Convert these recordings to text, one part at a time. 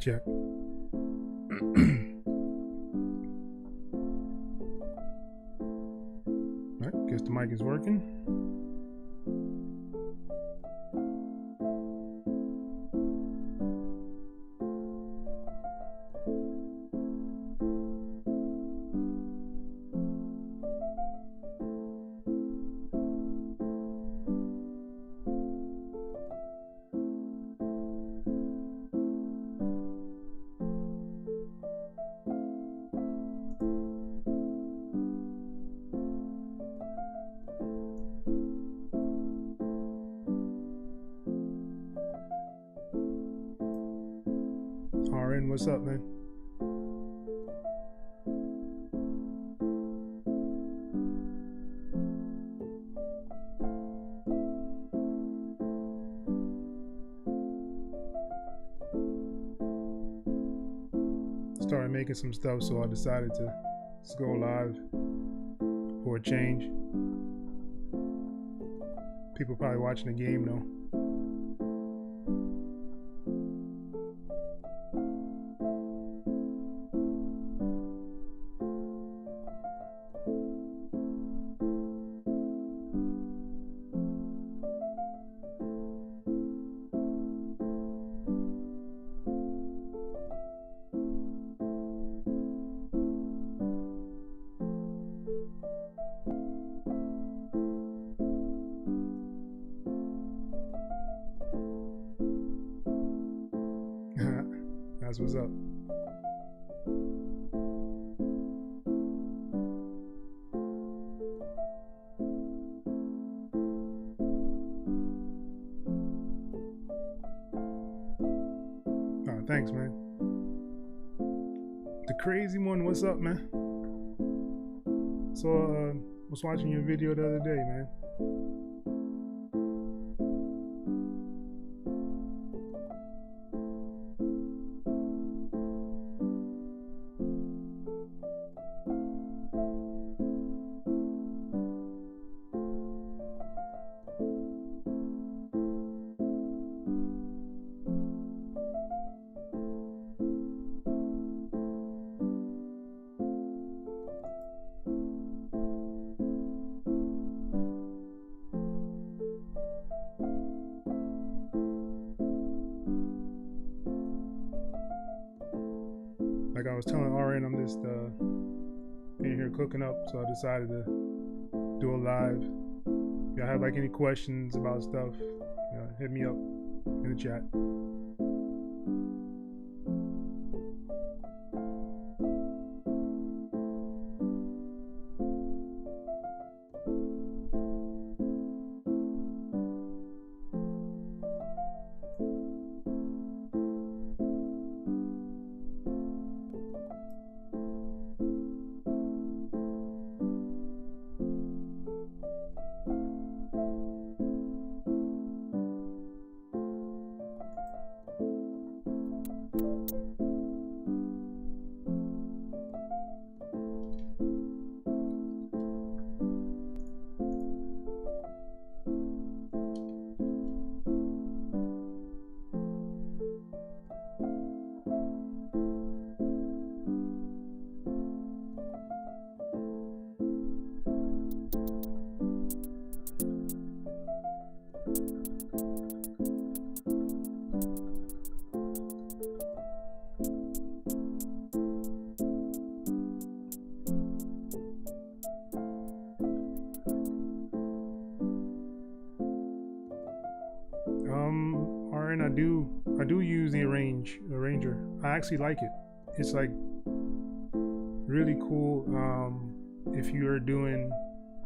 Check. Alright, guess the mic is working. RN, what's up, man? Started making some stuff, so I decided to just go live for a change. People probably watching the game though. That's what's up. Thanks, man. The crazy one, what's up, man? So, was watching your video the other day, man. Like I was telling RN, I'm just in here cooking up, so I decided to do a live. If y'all have like any questions about stuff, hit me up in the chat. RN, I do use the arranger. I actually like it. It's like really cool if you're doing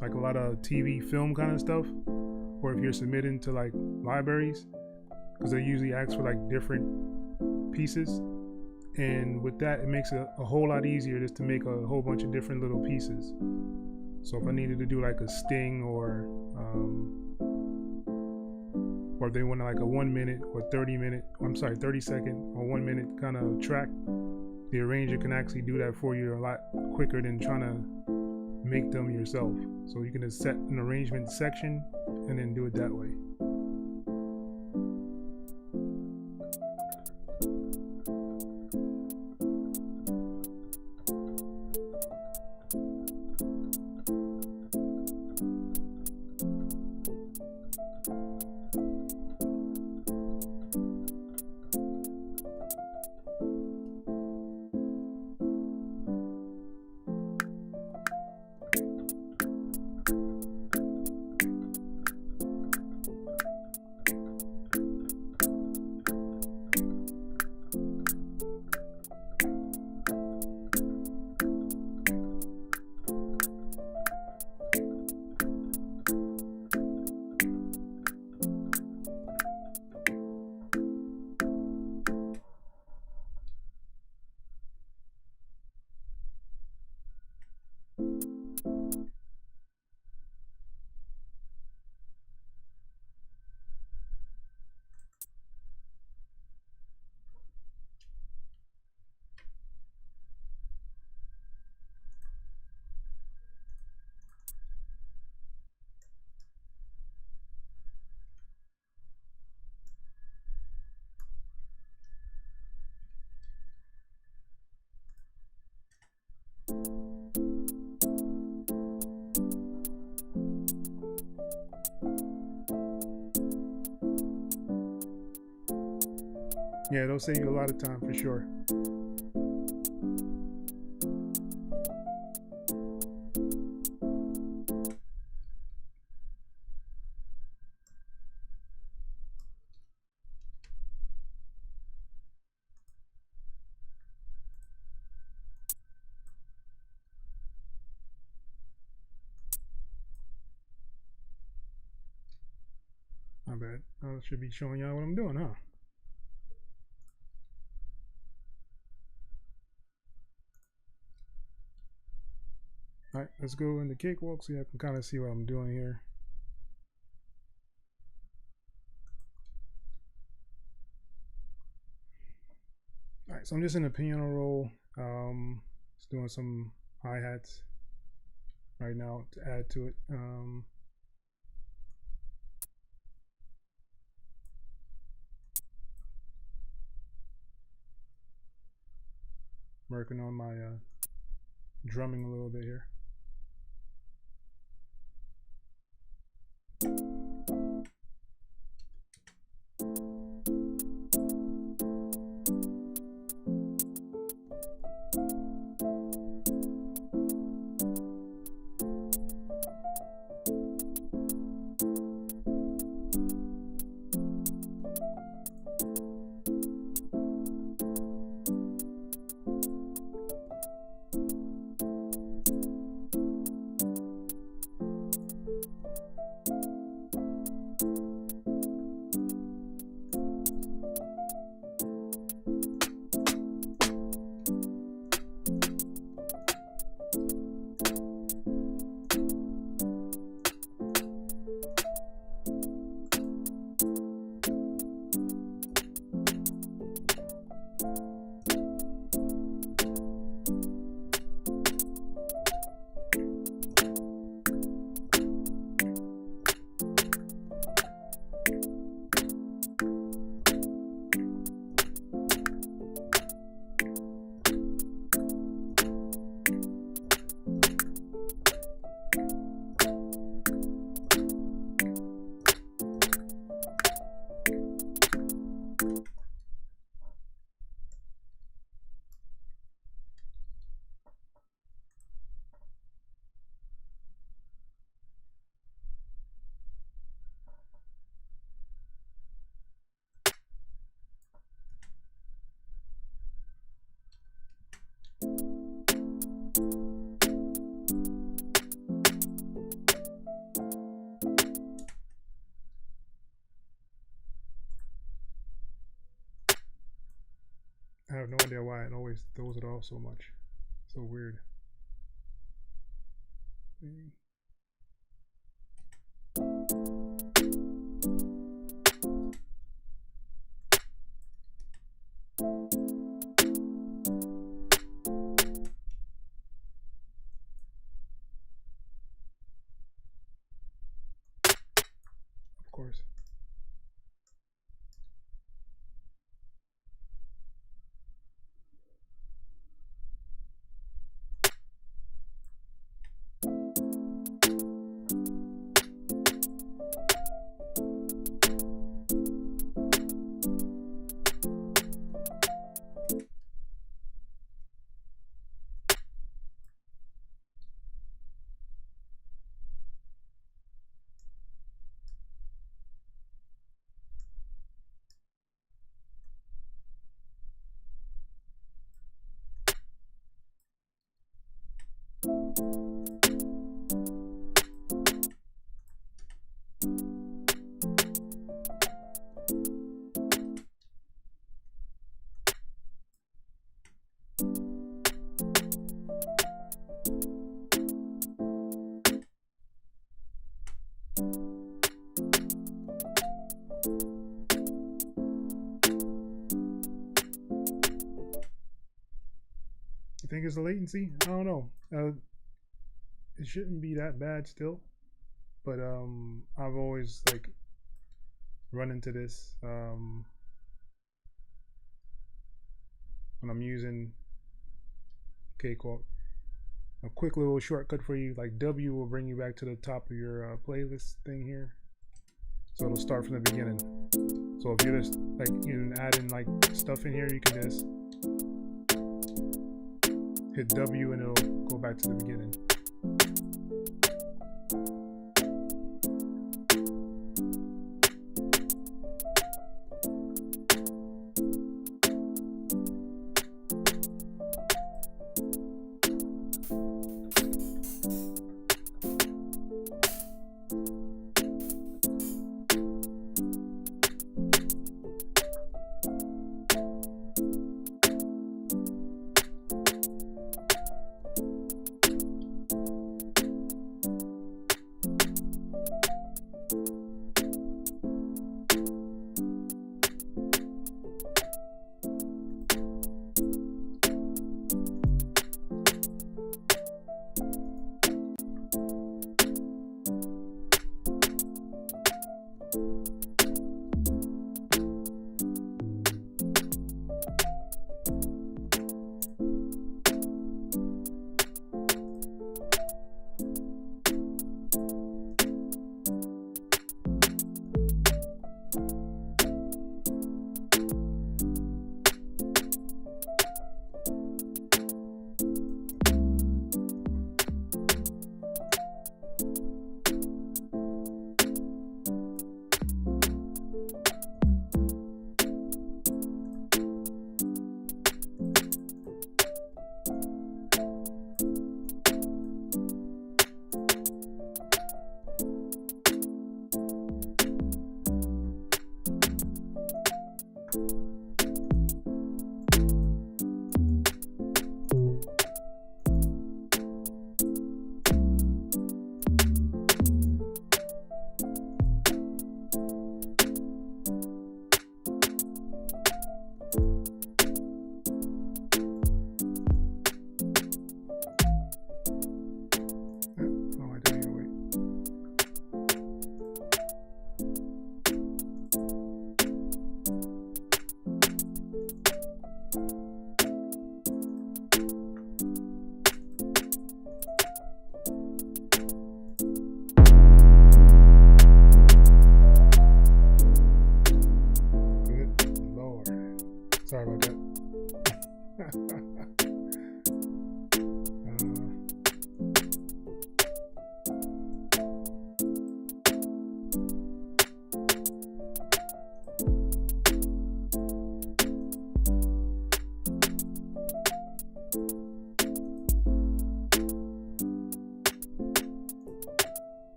like a lot of TV film kind of stuff, or if you're submitting to like libraries, because they usually ask for like different pieces, and with that it makes it a whole lot easier just to make a whole bunch of different little pieces. So if I needed to do like a sting, or if they want like a 1 minute or 30 second or 1 minute kind of track, the arranger can actually do that for you a lot quicker than trying to make them yourself. So you can just set an arrangement section and then do it that way. Yeah, it'll save you a lot of time for sure. My bad. I should be showing y'all what I'm doing, huh? All right, let's go into Cakewalk so you can kind of see what I'm doing here. All right, so I'm just in a piano roll. Just doing some hi-hats right now to add to it. Working on my drumming a little bit here. I have no idea why it always throws it off so much. So weird. Of course. You think it's the latency? I don't know. It shouldn't be that bad still, but I've always like run into this when I'm using Cakewalk. A quick little shortcut for you, like W will bring you back to the top of your playlist thing here, so it'll start from the beginning. So if you're just like you can add in like stuff in here, you can just hit W and it'll go back to the beginning. Sorry about that.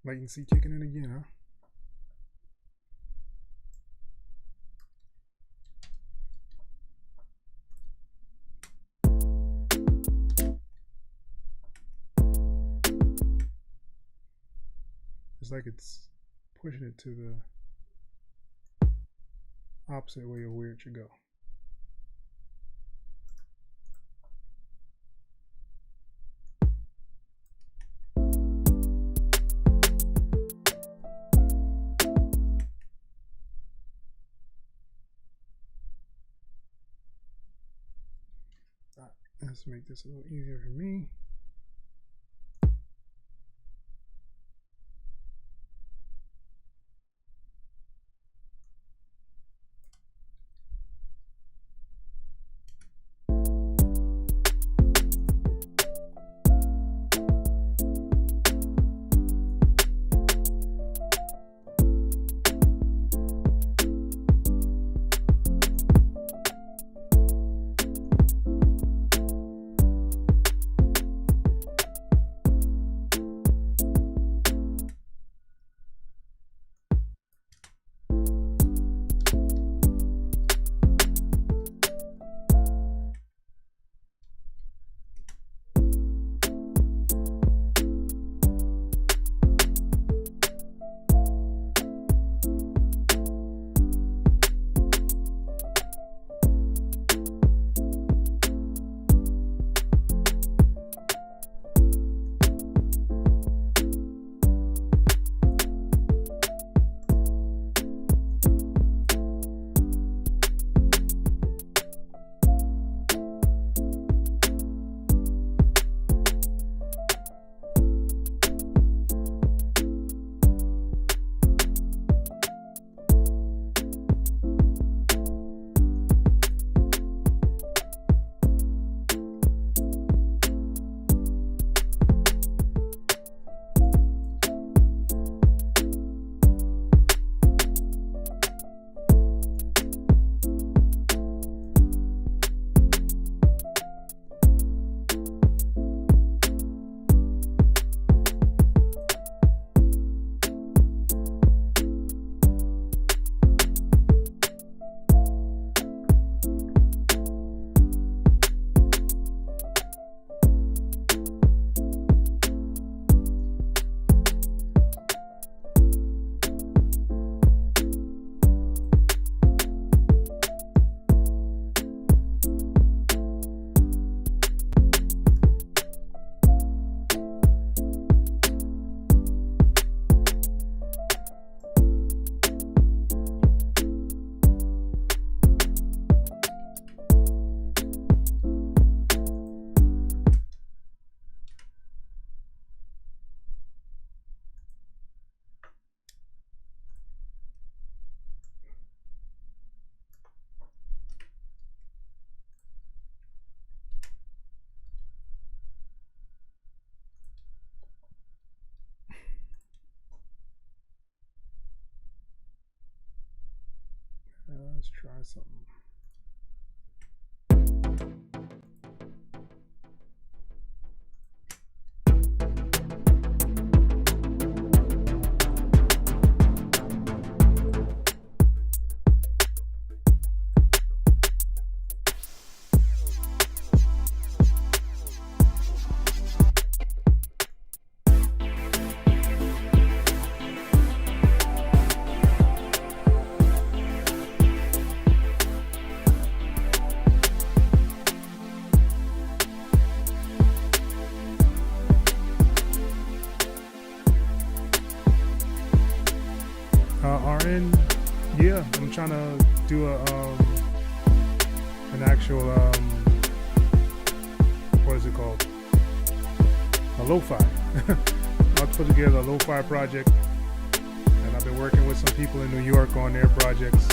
Latency kicking in again, huh? It's like it's pushing it to the opposite way of where it should go. Let's make this a little easier for me. Let's try something. RN, yeah, I'm trying to do an actual what is it called? A lo-fi. I'll put together a lo-fi project, and I've been working with some people in New York on their projects.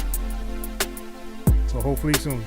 So hopefully soon.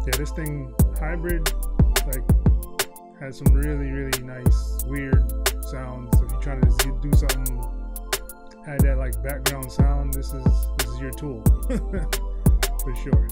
Yeah, this thing hybrid like has some really nice weird sounds. So if you're trying to just do something, add that like background sound, this is your tool for sure.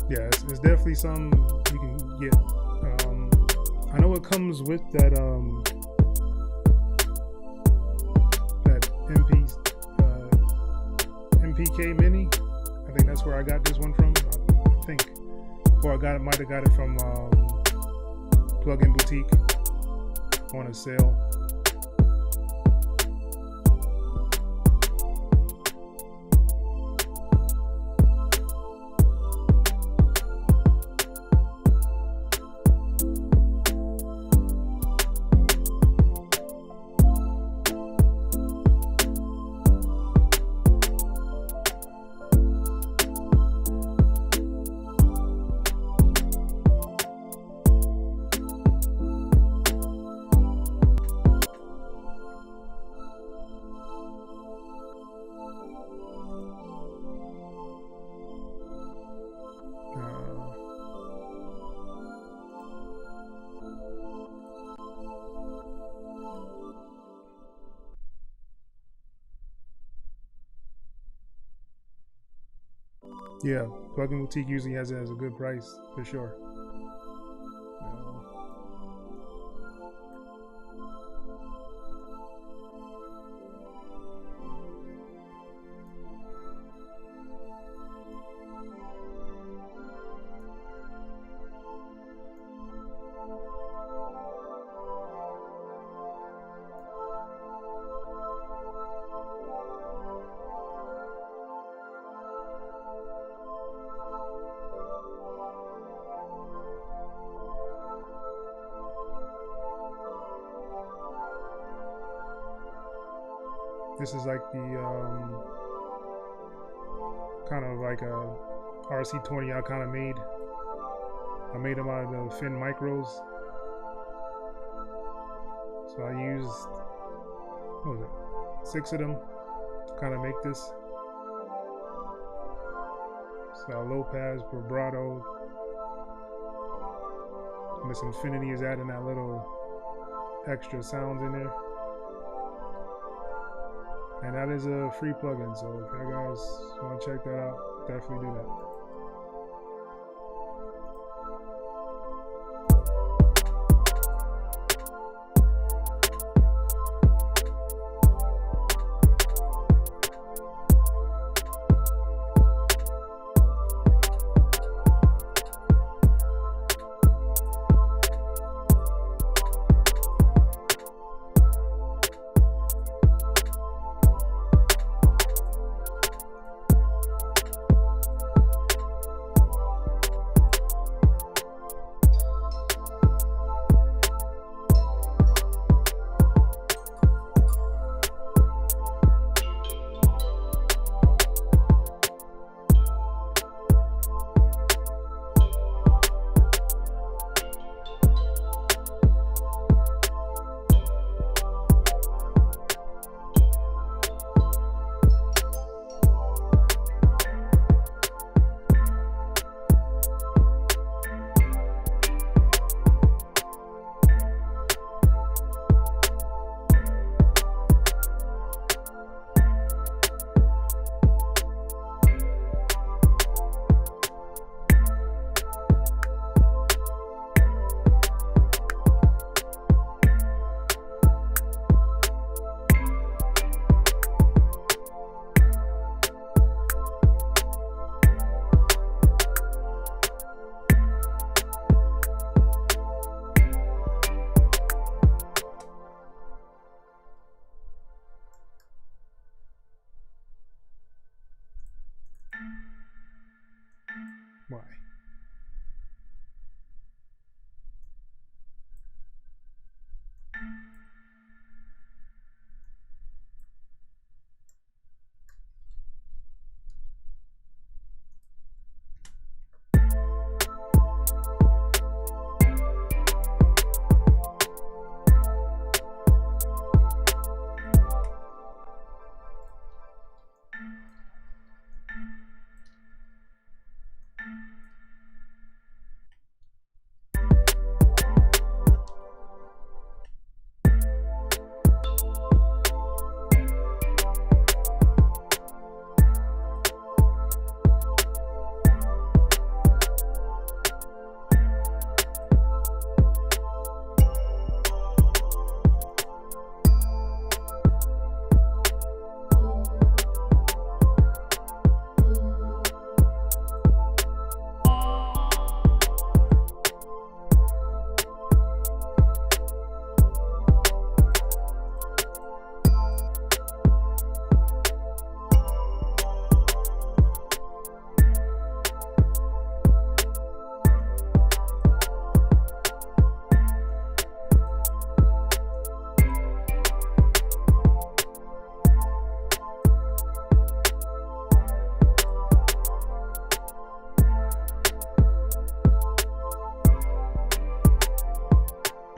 Yeah, it's definitely something you can get. I know it comes with that MPK Mini. I think that's where I got this one from. I think, or might have got it from Plug-in Boutique on a sale. Yeah, Plug-in Boutique usually has it as a good price for sure. This is like the kind of like a RC20 I kind of made. I made them out of the Fin Micros. So I used, what was it, 6 of them to kind of make this. So low pass, vibrato. And this Infinity is adding that little extra sounds in there. And that is a free plugin, so if you guys want to check that out, definitely do that.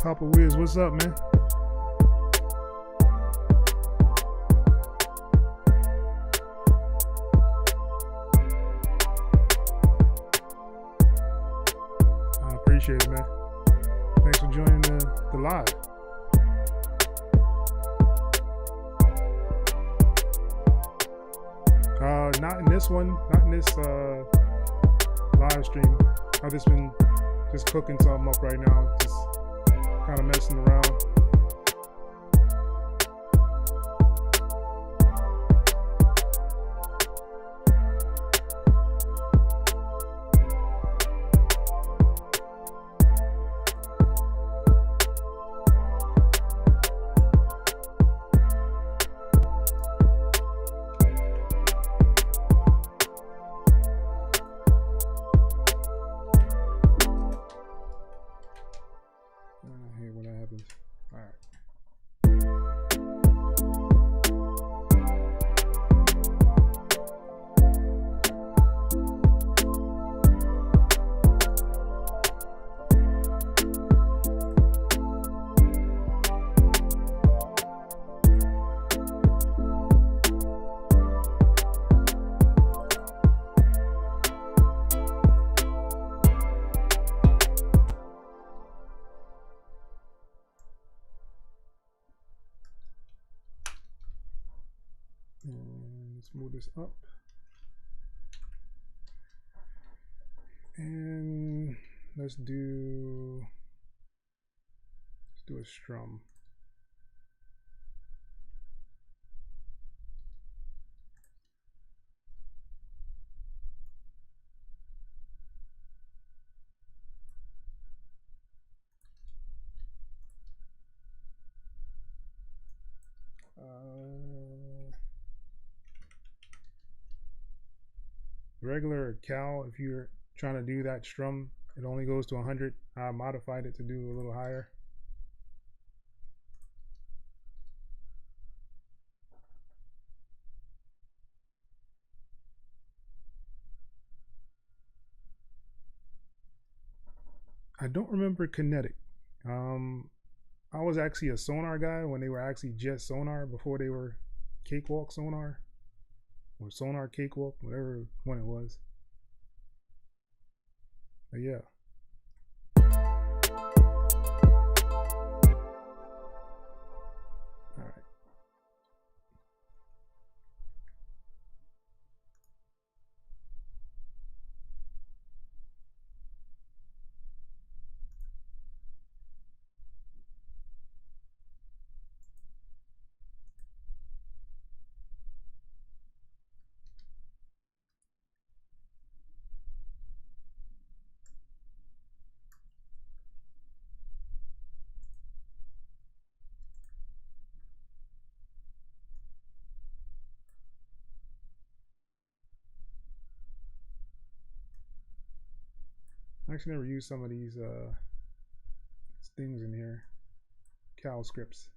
Copper Wiz, what's up, man? I appreciate it, man. Thanks for joining the live. Not in this one, not in this live stream. I've just been cooking something up right now, just kind of messing around. Let's move this up. And let's do a strum. Regular XEL, if you're trying to do that strum, it only goes to 100. I modified it to do a little higher. I don't remember kinetic. I was actually a sonar guy when they were actually just sonar before they were Cakewalk sonar. Or sonar Cakewalk, whatever one it was. But yeah. All right. I actually never used some of these things in here. XEL scripts.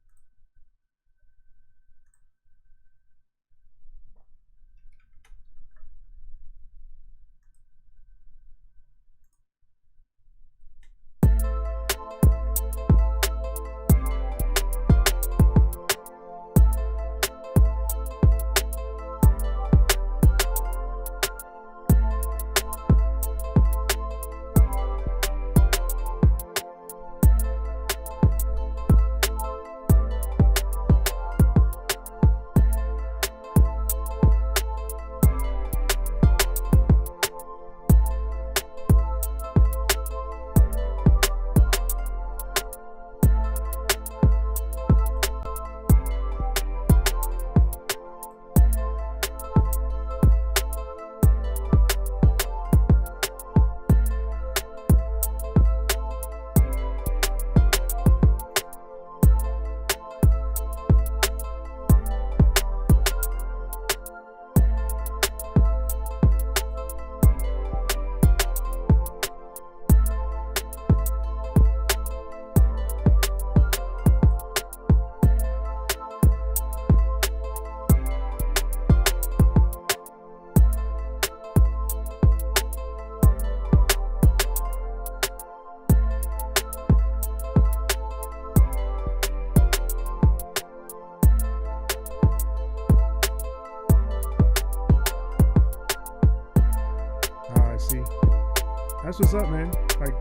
that's what's up, man. Like,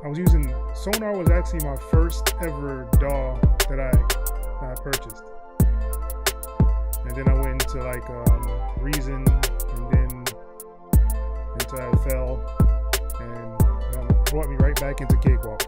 I was using Sonar was actually my first ever DAW that I purchased, and then I went into like Reason, and then into XEL, and brought me right back into Cakewalk.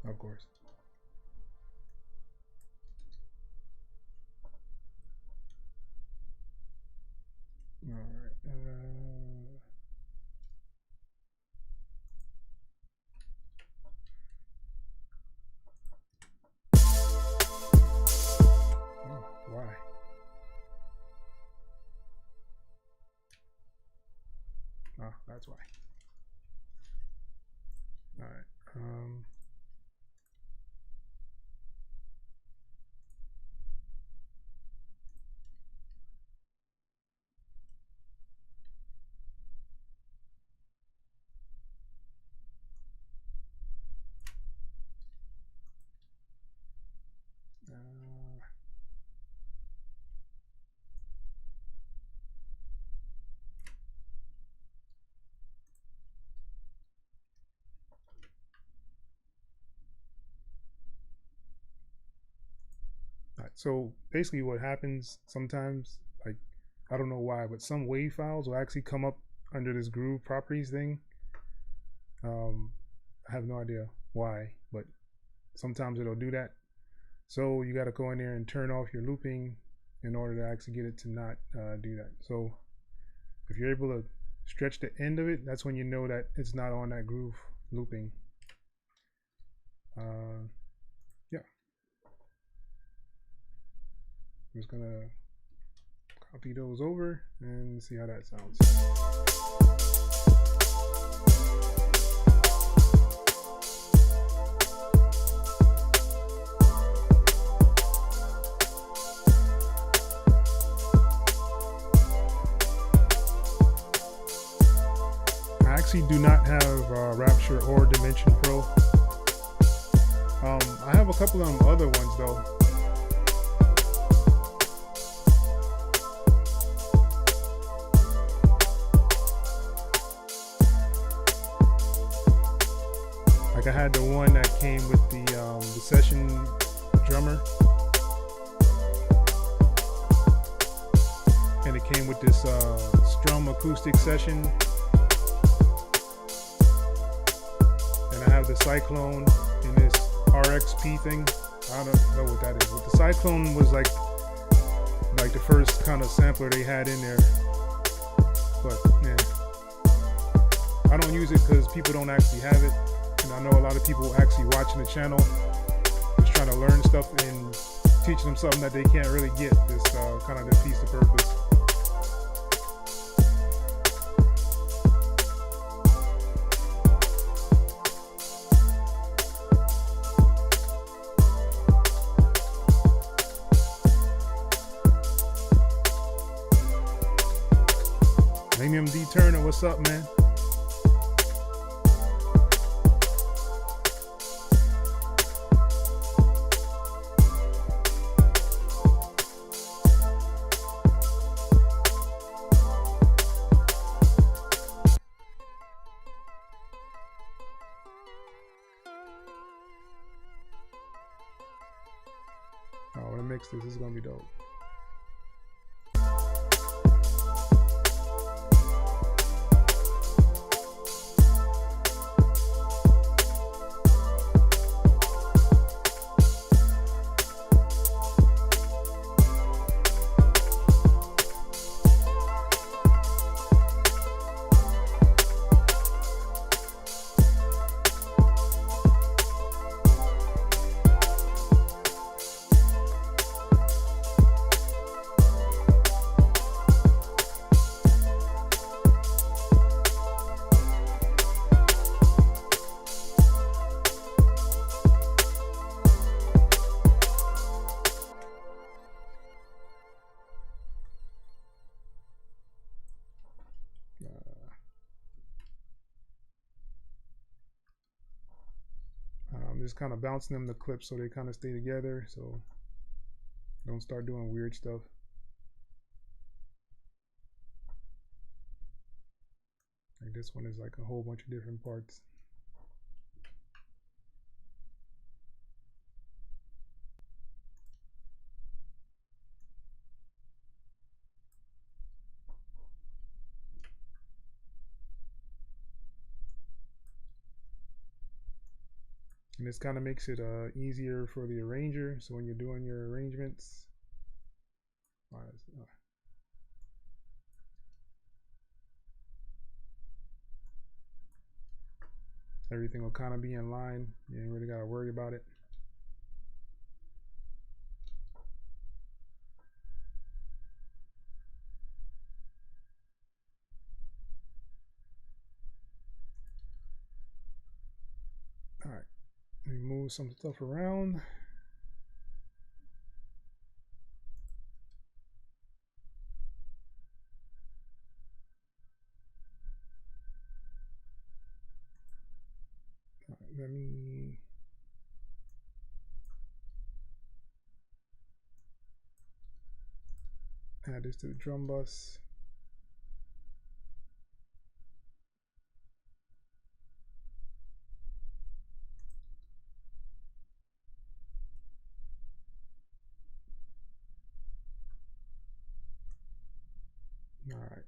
Of course. All right. Why? Oh, that's why. All right. So basically what happens sometimes, like, I don't know why, but some wave files will actually come up under this groove properties thing. I have no idea why, but sometimes it'll do that. So you got to go in there and turn off your looping in order to actually get it to not do that. So if you're able to stretch the end of it, that's when you know that it's not on that groove looping. Yeah. I'm just gonna copy those over and see how that sounds. I actually do not have Rapture or Dimension Pro. I have a couple of them other ones though. Like I had the one that came with the session drummer, and it came with this strum acoustic session, and I have the Cyclone in this RXP thing. I don't know what that is, but the Cyclone was like the first kind of sampler they had in there. But yeah, I don't use it because people don't actually have it, and I know a lot of people actually watching the channel just trying to learn stuff and teaching them something that they can't really get. This kind of defeats the purpose. Premium D Turner, what's up, man? Oh, I want to mix this. This is gonna be dope. Just kind of bouncing them the clips so they kind of stay together, so don't start doing weird stuff. Like this one is like a whole bunch of different parts. And this kind of makes it easier for the arranger. So when you're doing your arrangements, everything will kind of be in line. You ain't really got to worry about it. All right. Let me move some stuff around. All right, let me add this to the drum bus. All right.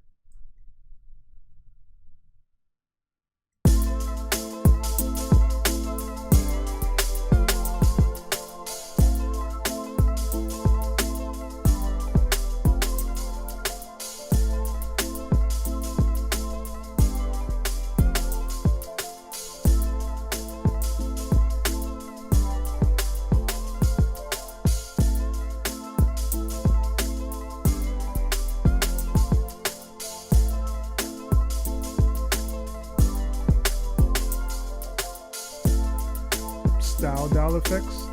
Dial effects.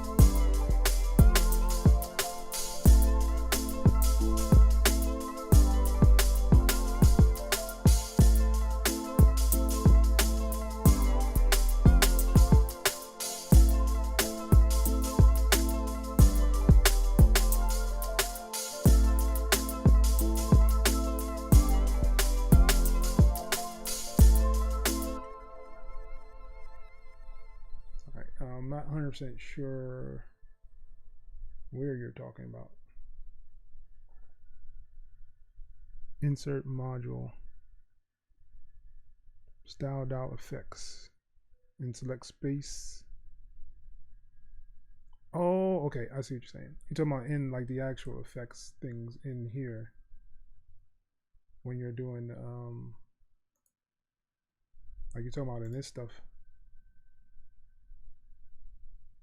I'm not 100% sure where you're talking about. Insert module, style dial effects, and select space. Oh, okay. I see what you're saying. You're talking about in like the actual effects things in here when you're doing like you're talking about in this stuff.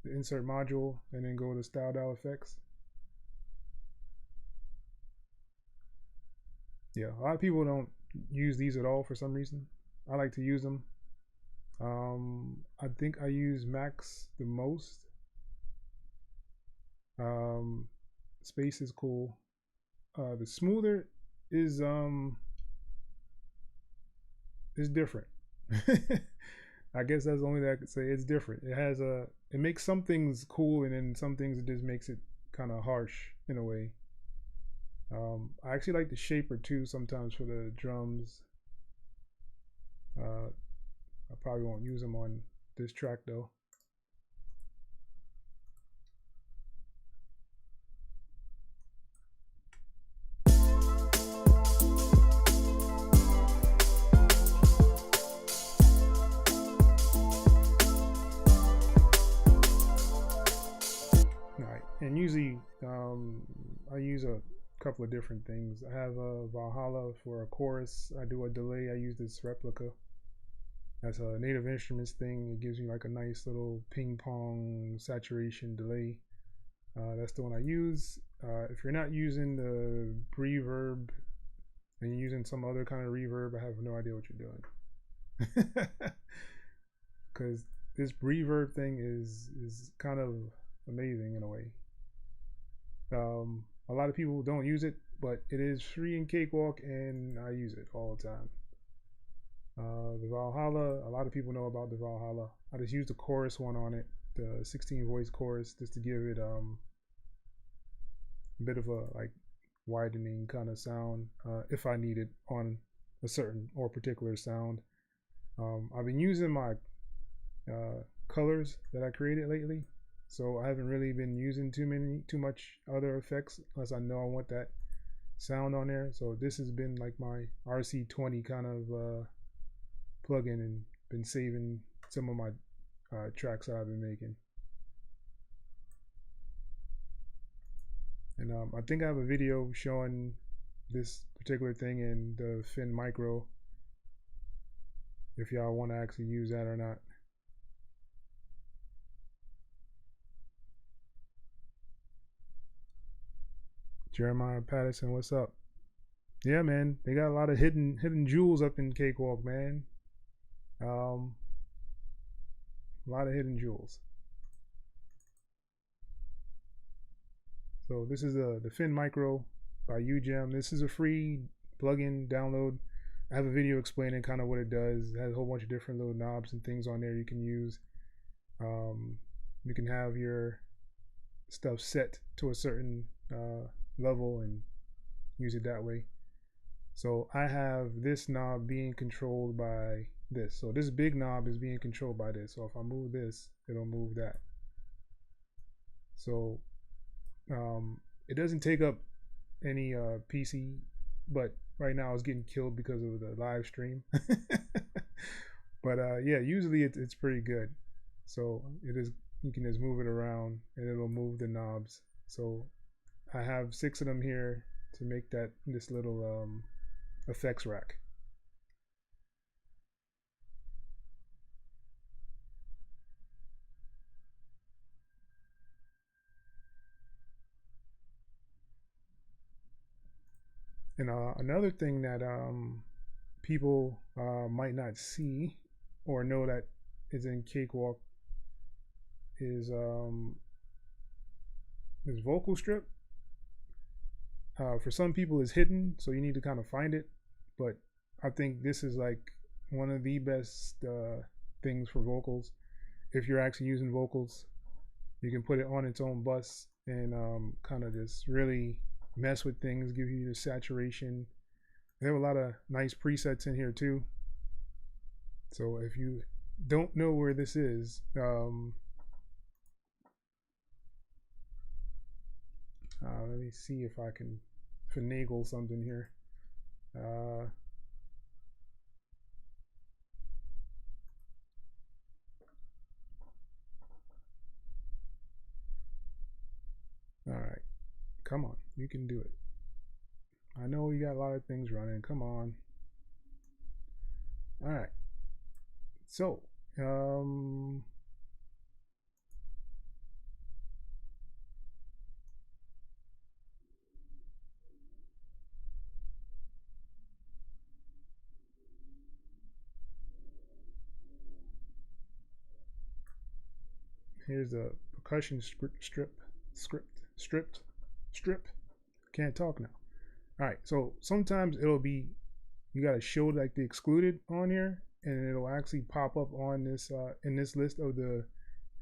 The insert module and then go to style dial effects. Yeah, a lot of people don't use these at all for some reason. I like to use them. I think I use max the most. Space is cool. The smoother is different. I guess that's the only thing I could say. It's different. It has it makes some things cool, and then some things it just makes it kind of harsh in a way. I actually like the shaper too sometimes for the drums. I probably won't use them on this track though. Alright, and usually I use a couple of different things. I have a Valhalla for a chorus. I do a delay. I use this replica. That's a Native Instruments thing. It gives me like a nice little ping pong saturation delay. That's the one I use. If you're not using the reverb and you're using some other kind of reverb, I have no idea what you're doing. Because this reverb thing is kind of amazing in a way. A lot of people don't use it, but it is free in Cakewalk, and I use it all the time. The Valhalla, a lot of people know about the Valhalla. I just used the chorus one on it, the 16 voice chorus, just to give it a bit of a like widening kind of sound if I need it on a certain or particular sound. I've been using my colors that I created lately, so I haven't really been using too much other effects unless I know I want that sound on there. So this has been like my RC20 kind of plugin, and been saving some of my tracks that I've been making. And I think I have a video showing this particular thing in the Fin Micro, if y'all want to actually use that or not. Jeremiah Patterson, what's up? Yeah, man, they got a lot of hidden jewels up in Cakewalk, man. A lot of hidden jewels. So this is the Fin Micro by UGEM. This is a free plugin download. I have a video explaining kind of what it does. It has a whole bunch of different little knobs and things on there you can use. You can have your stuff set to a certain level and use it that way. So I have this knob being controlled by this. So this big knob is being controlled by this. So if I move this, it'll move that. So it doesn't take up any PC, but right now it's getting killed because of the live stream. But yeah, usually it's pretty good. So it is, you can just move it around and it'll move the knobs. So I have 6 of them here to make this little effects rack. And another thing that people might not see or know that is in Cakewalk is this vocal strip. For some people it's hidden, so you need to kind of find it. But I think this is like one of the best things for vocals. If you're actually using vocals, you can put it on its own bus and kind of just really mess with things, give you the saturation. They have a lot of nice presets in here too. So if you don't know where this is, let me see if I can finagle something here. Come on, you can do it. I know you got a lot of things running. Come on. All right. So, here's a percussion strip. Can't talk now. All right. So sometimes it'll be, you got to show like the excluded on here, and it'll actually pop up on this in this list of the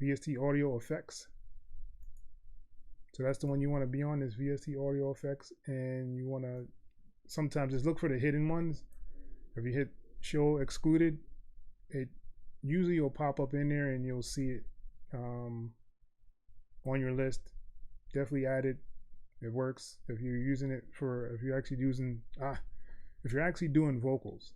VST audio effects. So that's the one you want to be on, this VST audio effects, and you want to sometimes just look for the hidden ones. If you hit show excluded, it usually will pop up in there and you'll see it on your list. Definitely add it. It works if you're using it for, if you're actually using if you're actually doing vocals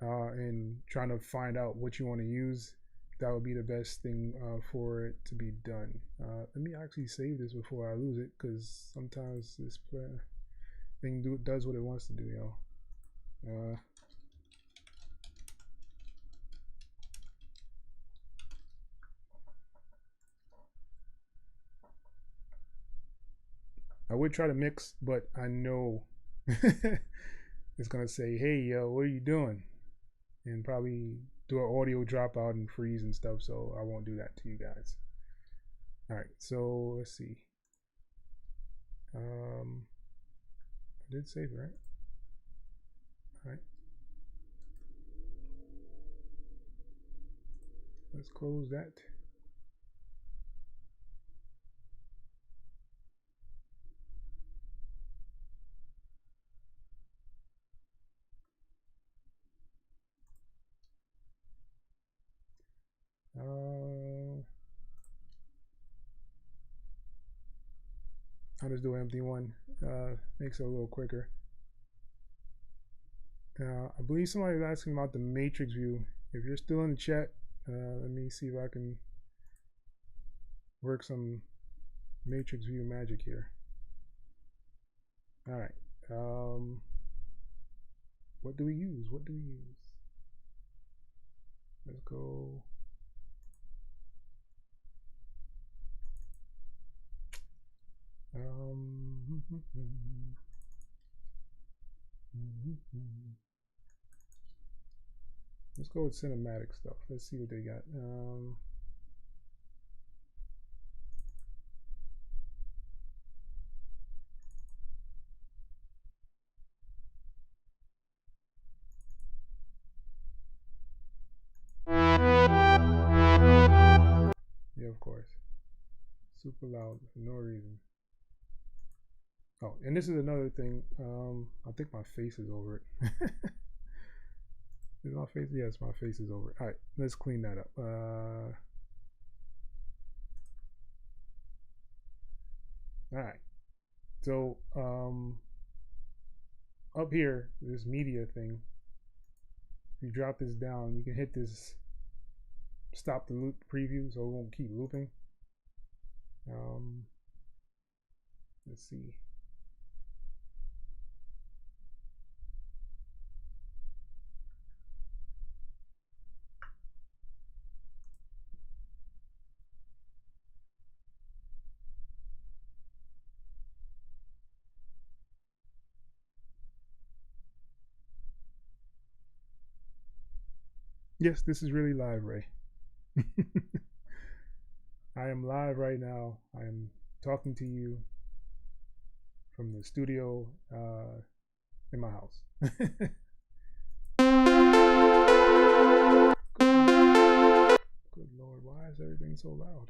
and trying to find out what you want to use, that would be the best thing for it to be done. Let me actually save this before I lose it, because sometimes this thing does what it wants to do, y'all. I would try to mix, but I know it's gonna say, "Hey, yo, what are you doing?" and probably do an audio dropout and freeze and stuff. So I won't do that to you guys. All right, so let's see. I did save it, right? All right. Let's close that. I'll just do an empty one. Makes it a little quicker. I believe somebody was asking about the matrix view. If you're still in the chat, let me see if I can work some matrix view magic here. All right. What do we use? What do we use? Let's go. Let's go with cinematic stuff. Let's see what they got. Yeah, of course. Super loud for no reason. Oh, and this is another thing. I think my face is over it. Is my face? Yes, my face is over it. All right, let's clean that up. All right. So up here, this media thing. If you drop this down, you can hit this stop the loop preview, so it won't keep looping. Let's see. Yes, this is really live, Ray. I am live right now. I am talking to you from the studio in my house. Good Lord, why is everything so loud?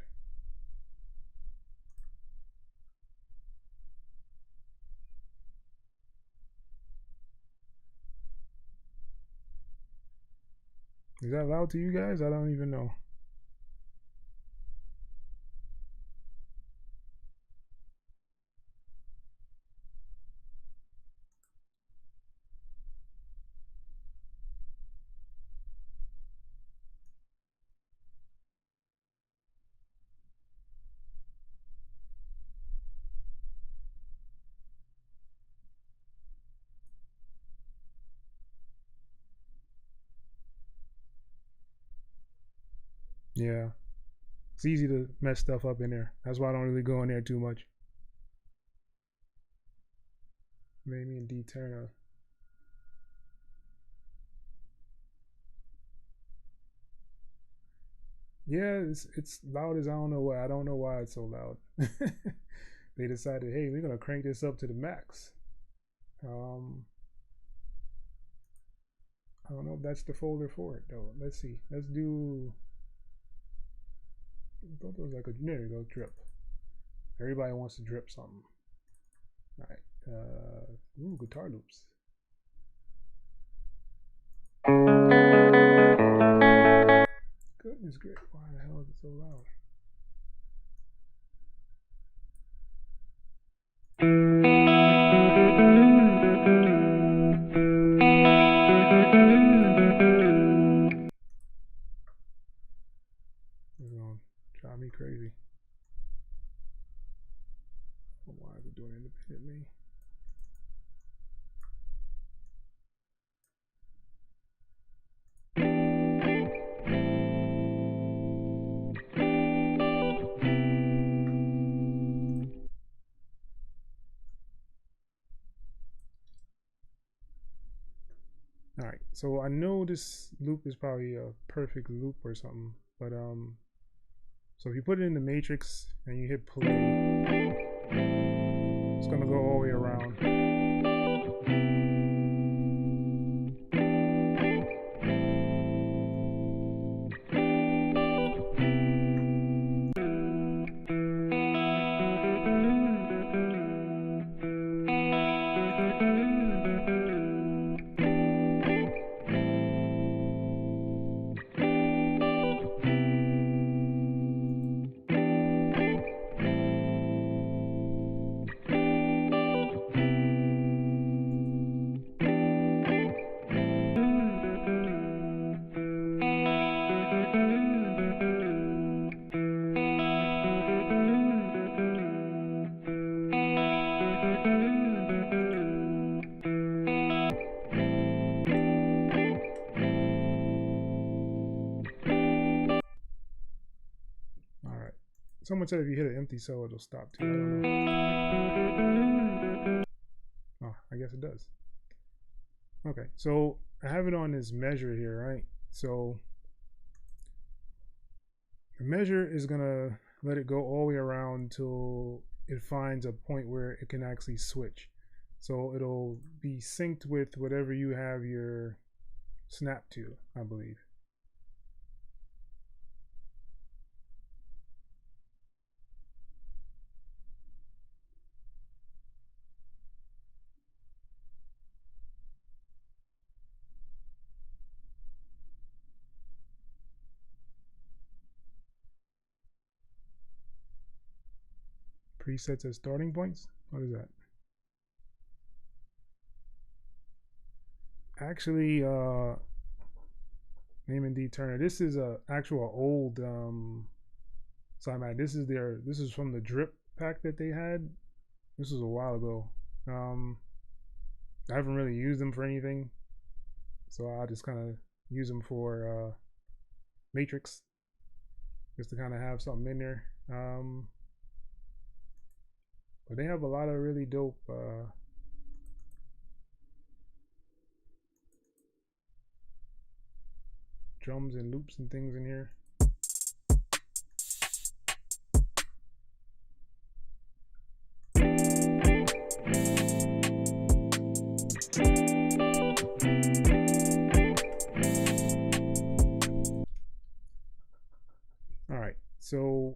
Is that loud to you guys? I don't even know. Yeah, it's easy to mess stuff up in there. That's why I don't really go in there too much. Maybe in D-Turner. Yeah, it's loud as I don't know why. I don't know why it's so loud. They decided, hey, we're gonna crank this up to the max. I don't know if that's the folder for it though. Let's see. Let's do. I thought there was like a there you go, drip. Everybody wants to drip something. All right. Ooh, guitar loops. Goodness gracious, why the hell is it so loud? It's gonna drive me crazy. Why is it doing it independently? All right, so I know this loop is probably a perfect loop or something, but so if you put it in the matrix and you hit play, it's gonna go all the way around. Someone said if you hit an empty cell, it'll stop too. I don't know. Oh, I guess it does. Okay, so I have it on this measure here, right? So the measure is gonna let it go all the way around until it finds a point where it can actually switch. So it'll be synced with whatever you have your snap to, I believe. Presets as starting points? What is that? Actually, name and D Turner. This is a actual old this is from the drip pack that they had. This was a while ago. I haven't really used them for anything, so I just kind of use them for matrix, just to kind of have something in there. But they have a lot of really dope drums and loops and things in here. All right, so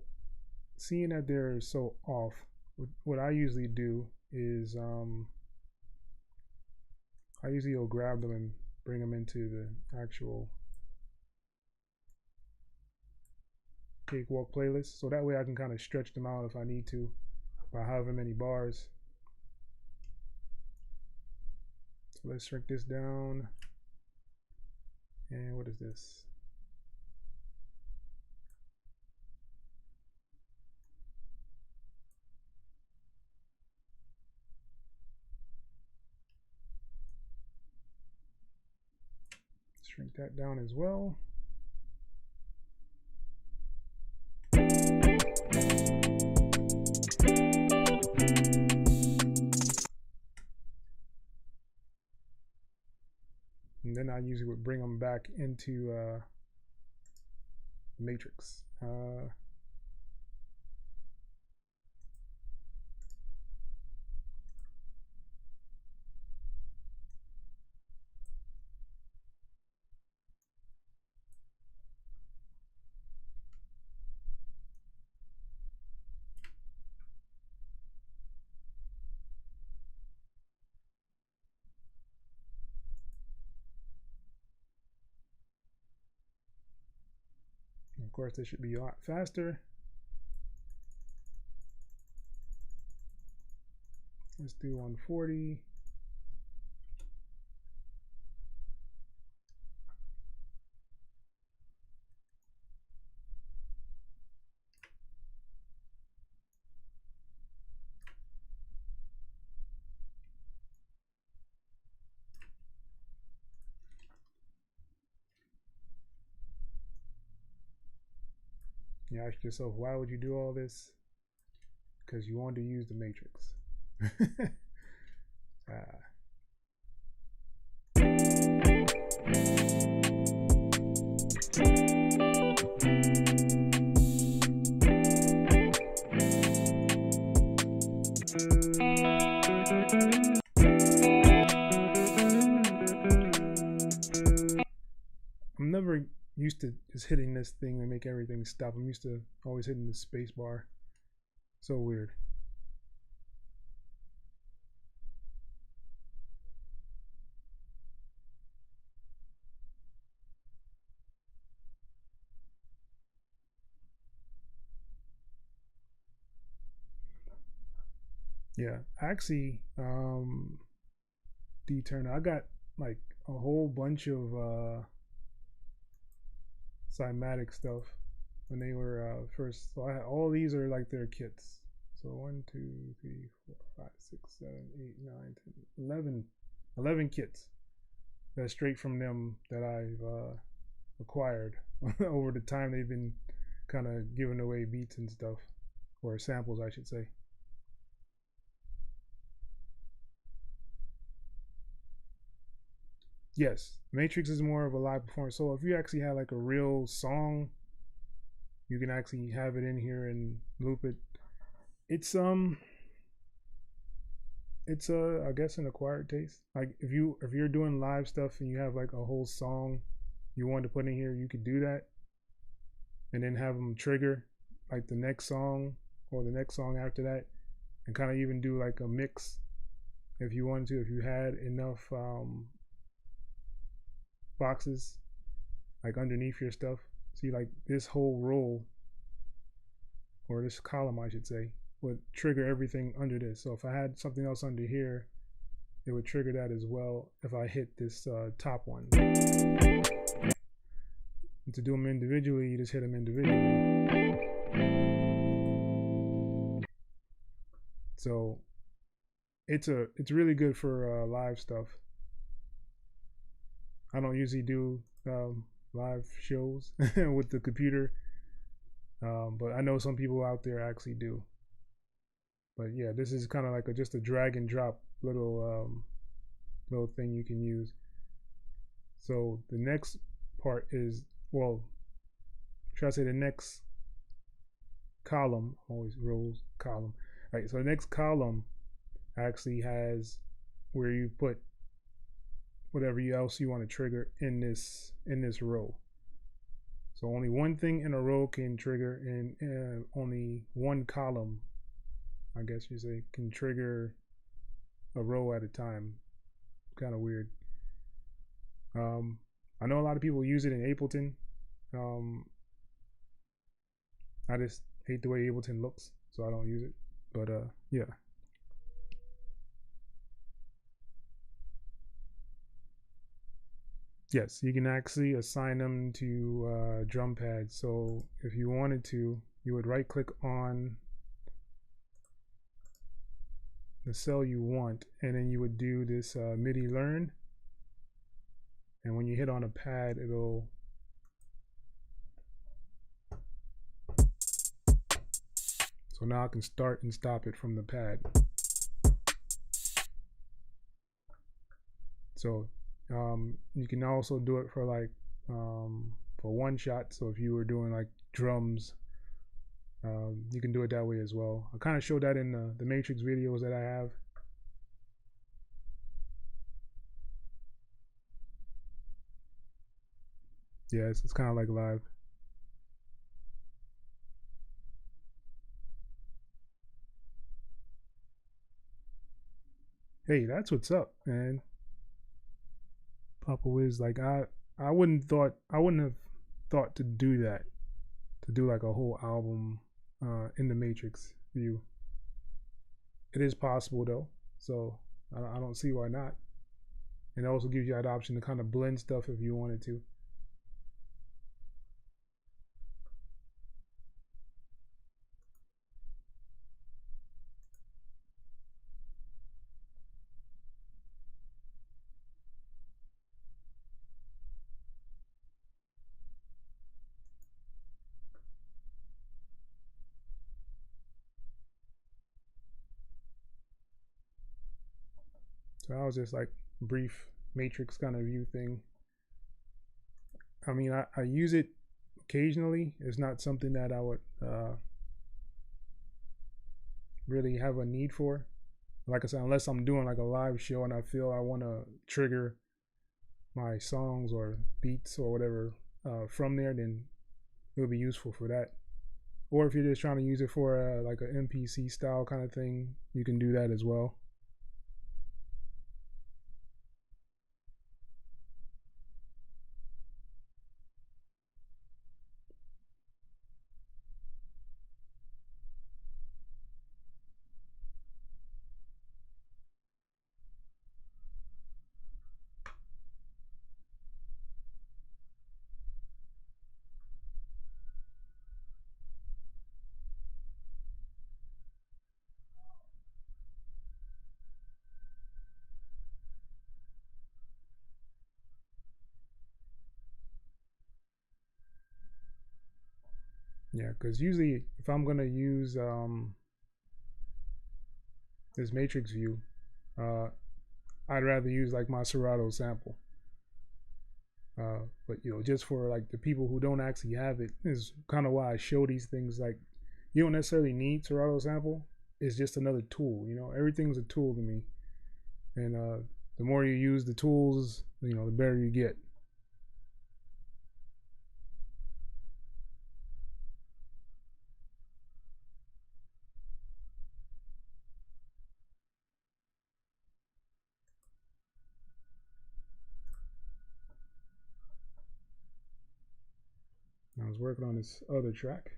seeing that they're so off, what I usually do is I usually will grab them and bring them into the actual Cakewalk playlist, so that way I can kind of stretch them out if I need to by however many bars. So let's shrink this down. And what is this? Shrink that down as well. and then I usually would bring them back into the matrix. Of course, this should be a lot faster. Let's do 140. You ask yourself, why would you do all this? Because you want to use the matrix. I'm never used to just hitting this thing and make everything stop. I'm used to always hitting the space bar. So weird. Yeah, actually, D-Turner, I got like a whole bunch of cymatic stuff when they were first. So I had, all these are like their kits. So 1, 2, 3, 4, 5, 6, 7, 8, 9, 10, 11 kits. That's straight from them that I've acquired over the time they've been kind of giving away beats and stuff, or samples, I should say. Yes, Matrix is more of a live performance. So if you actually have like a real song, you can actually have it in here and loop it. It's I guess an acquired taste. Like if you're doing live stuff and you have like a whole song you want to put in here, you could do that, and then have them trigger like the next song or the next song after that, and kind of even do like a mix if you wanted to, if you had enough boxes like underneath your stuff. See, like this whole row, or this column I should say, would trigger everything under this. So if I had something else under here, it would trigger that as well if I hit this top one. And to do them individually, you just hit them individually. So it's really good for live stuff. I don't usually do live shows with the computer, but I know some people out there actually do. But yeah, this is kind of like just a drag and drop little thing you can use. So the next part is, well, should I say the next column, always rows, column. All right, so the next column actually has where you put whatever else you want to trigger in this row. So only one thing in a row can trigger, and only one column, I guess you say, can trigger a row at a time. Kind of weird. I know a lot of people use it in Ableton. I just hate the way Ableton looks, so I don't use it. But yeah. Yes, you can actually assign them to drum pads. So if you wanted to, you would right click on the cell you want, and then you would do this MIDI learn. And when you hit on a pad, it'll so now I can start and stop it from the pad. So You can also do it for like for one shot. So if you were doing like drums, you can do it that way as well. I kind of showed that in the Matrix videos that I have. Yeah, it's kind of like live. Hey, that's what's up, man. Papa Wiz, like I wouldn't have thought to do that, to do like a whole album in the Matrix view. It is possible though, so I don't see why not. And it also gives you that option to kind of blend stuff if you wanted to. So that was just like brief Matrix kind of view thing. I mean, I use it occasionally. It's not something that I would really have a need for. Like I said, unless I'm doing like a live show and I feel I want to trigger my songs or beats or whatever from there, then it would be useful for that. Or if you're just trying to use it for like an MPC style kind of thing, you can do that as well. Yeah, because usually if I'm gonna use this matrix view, uh, I'd rather use like my Serato sample. But you know, just for like the people who don't actually have it is kind of why I show these things. Like, you don't necessarily need Serato sample. It's just another tool. You know, everything's a tool to me, and the more you use the tools, you know, the better you get. I was working on this other track.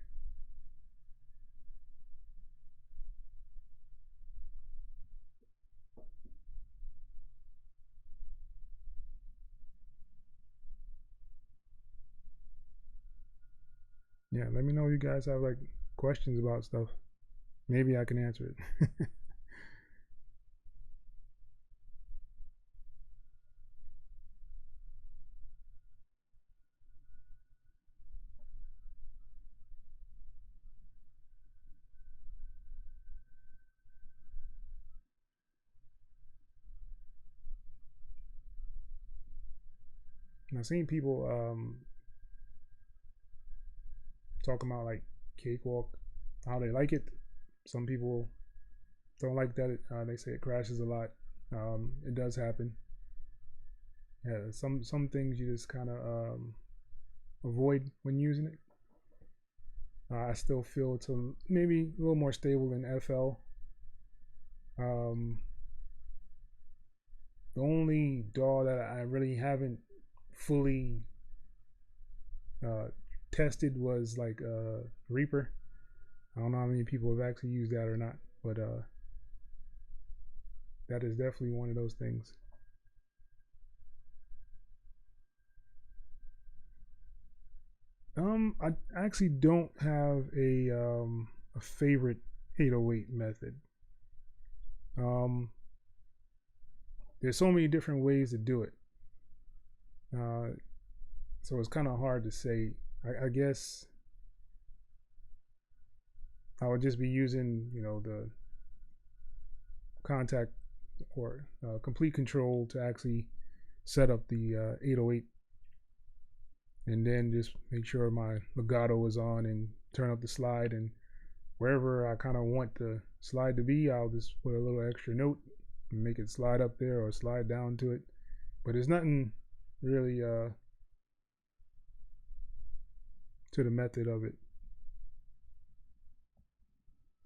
Yeah, let me know if you guys have like questions about stuff. Maybe I can answer it. I've seen people talking about like Cakewalk, how they like it. Some people don't like that. They say it crashes a lot. It does happen. Yeah, some things you just kind of avoid when using it. I still feel it's maybe a little more stable than FL. Um, the only DAW that I really haven't fully uh, tested was like Reaper. I don't know how many people have actually used that or not, but that is definitely one of those things. I actually don't have a favorite 808 method. Um, there's so many different ways to do it, uh, so it's kind of hard to say. I guess I would just be using, you know, the contact or complete control to actually set up the 808, and then just make sure my legato is on and turn up the slide, and wherever I kind of want the slide to be, I'll just put a little extra note and make it slide up there or slide down to it. But there's nothing really to the method of it.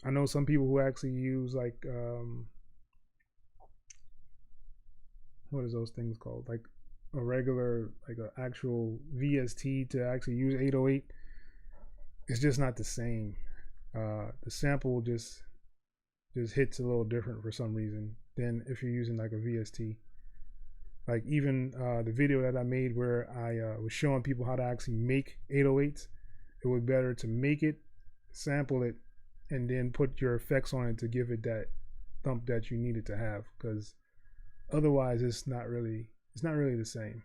I know some people who actually use like what is those things called, like a regular, like an actual VST to actually use 808. It's just not the same. The sample just hits a little different for some reason than if you're using like a VST. Like even the video that I made where I was showing people how to actually make 808s, it was better to make it, sample it, and then put your effects on it to give it that thump that you need it to have, because otherwise it's not really the same.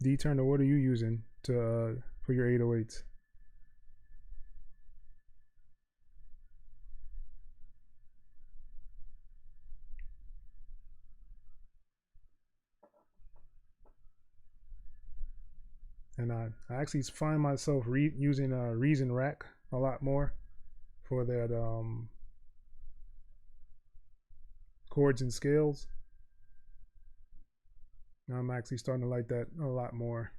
D-Turner, what are you using to for your 808s? And I actually find myself using Reason Rack a lot more for that chords and scales. I'm actually starting to like that a lot more.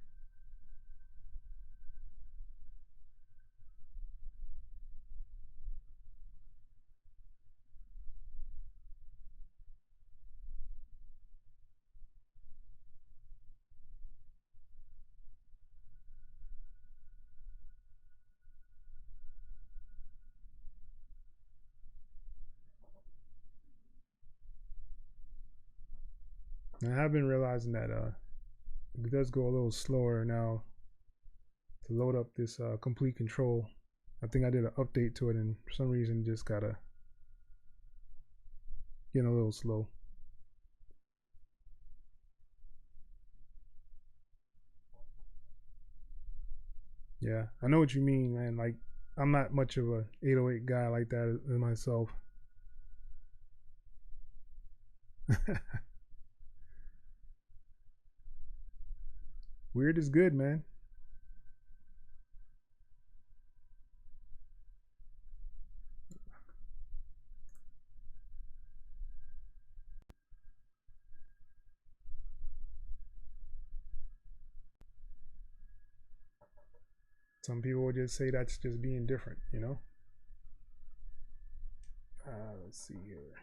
And I have been realizing that it does go a little slower now to load up this complete control. I think I did an update to it, and for some reason just gotta getting a little slow. Yeah, I know what you mean, man. Like, I'm not much of a 808 guy like that myself. Weird is good, man. Some people would just say that's just being different, you know? Let's see here.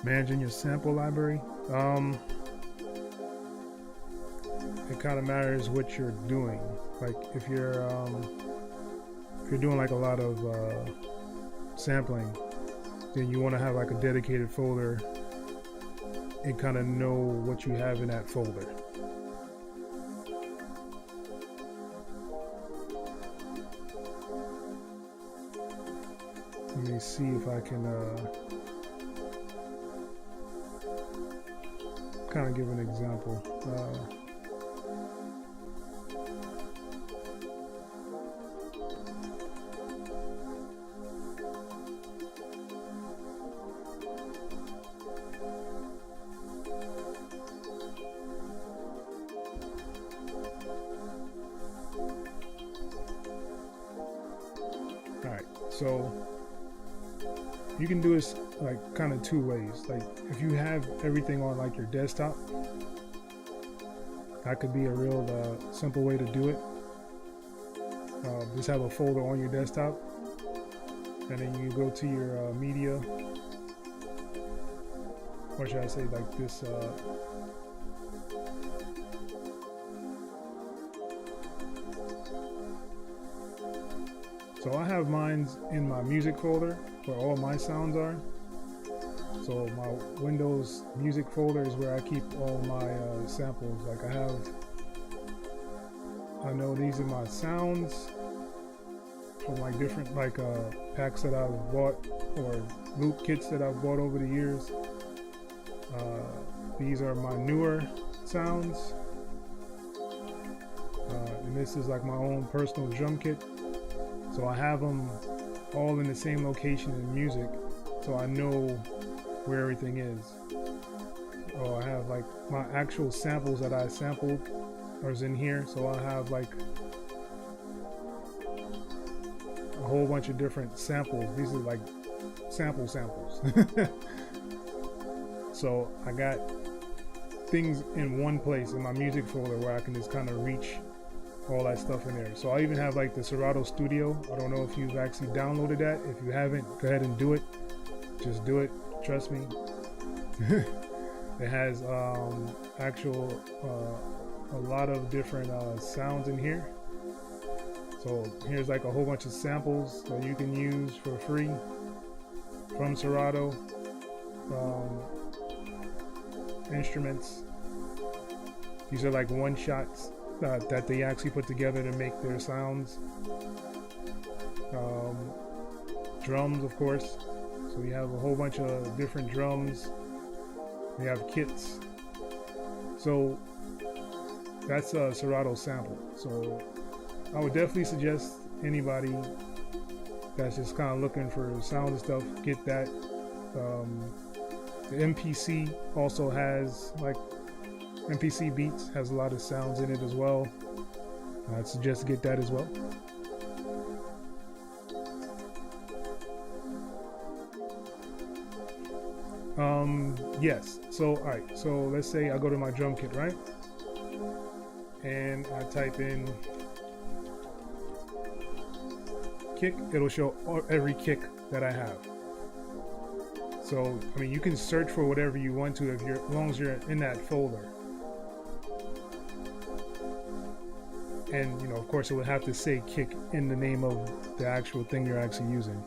Managing your sample library. It kind of matters what you're doing. Like if you're doing like a lot of sampling, then you want to have like a dedicated folder and kind of know what you have in that folder. Let me see if I can kind of give an example. So you can do this like kind of two ways. Like if you have everything on like your desktop, that could be a real simple way to do it. Just have a folder on your desktop, and then you go to your media, or should I say like this so I have mine in my music folder where all my sounds are. So my Windows music folder is where I keep all my samples. Like I know these are my sounds from like different like packs that I've bought or loop kits that I've bought over the years. These are my newer sounds, and this is like my own personal drum kit. So I have them all in the same location in music, so I know where everything is. Oh, I have like my actual samples that I sampled are in here, so I have like a whole bunch of different samples. These are like samples. So I got things in one place in my music folder where I can just kind of reach all that stuff in there. So I even have like the Serato Studio. I don't know if you've actually downloaded that. If you haven't, go ahead and do it. Just do it. Trust me. It has actual a lot of different sounds in here. So here's like a whole bunch of samples that you can use for free from Serato. Instruments. These are like one shots that they actually put together to make their sounds. Drums, of course. So we have a whole bunch of different drums. We have kits. So that's a Serato sample. So I would definitely suggest anybody that's just kind of looking for sound and stuff, get that. The MPC also has like MPC Beats has a lot of sounds in it as well. I'd suggest get that as well. Yes. So alright. So let's say I go to my drum kit, right? And I type in kick. It'll show every kick that I have. So I mean, you can search for whatever you want to as long as you're in that folder. And you know, of course, it would have to say kick in the name of the actual thing you're actually using.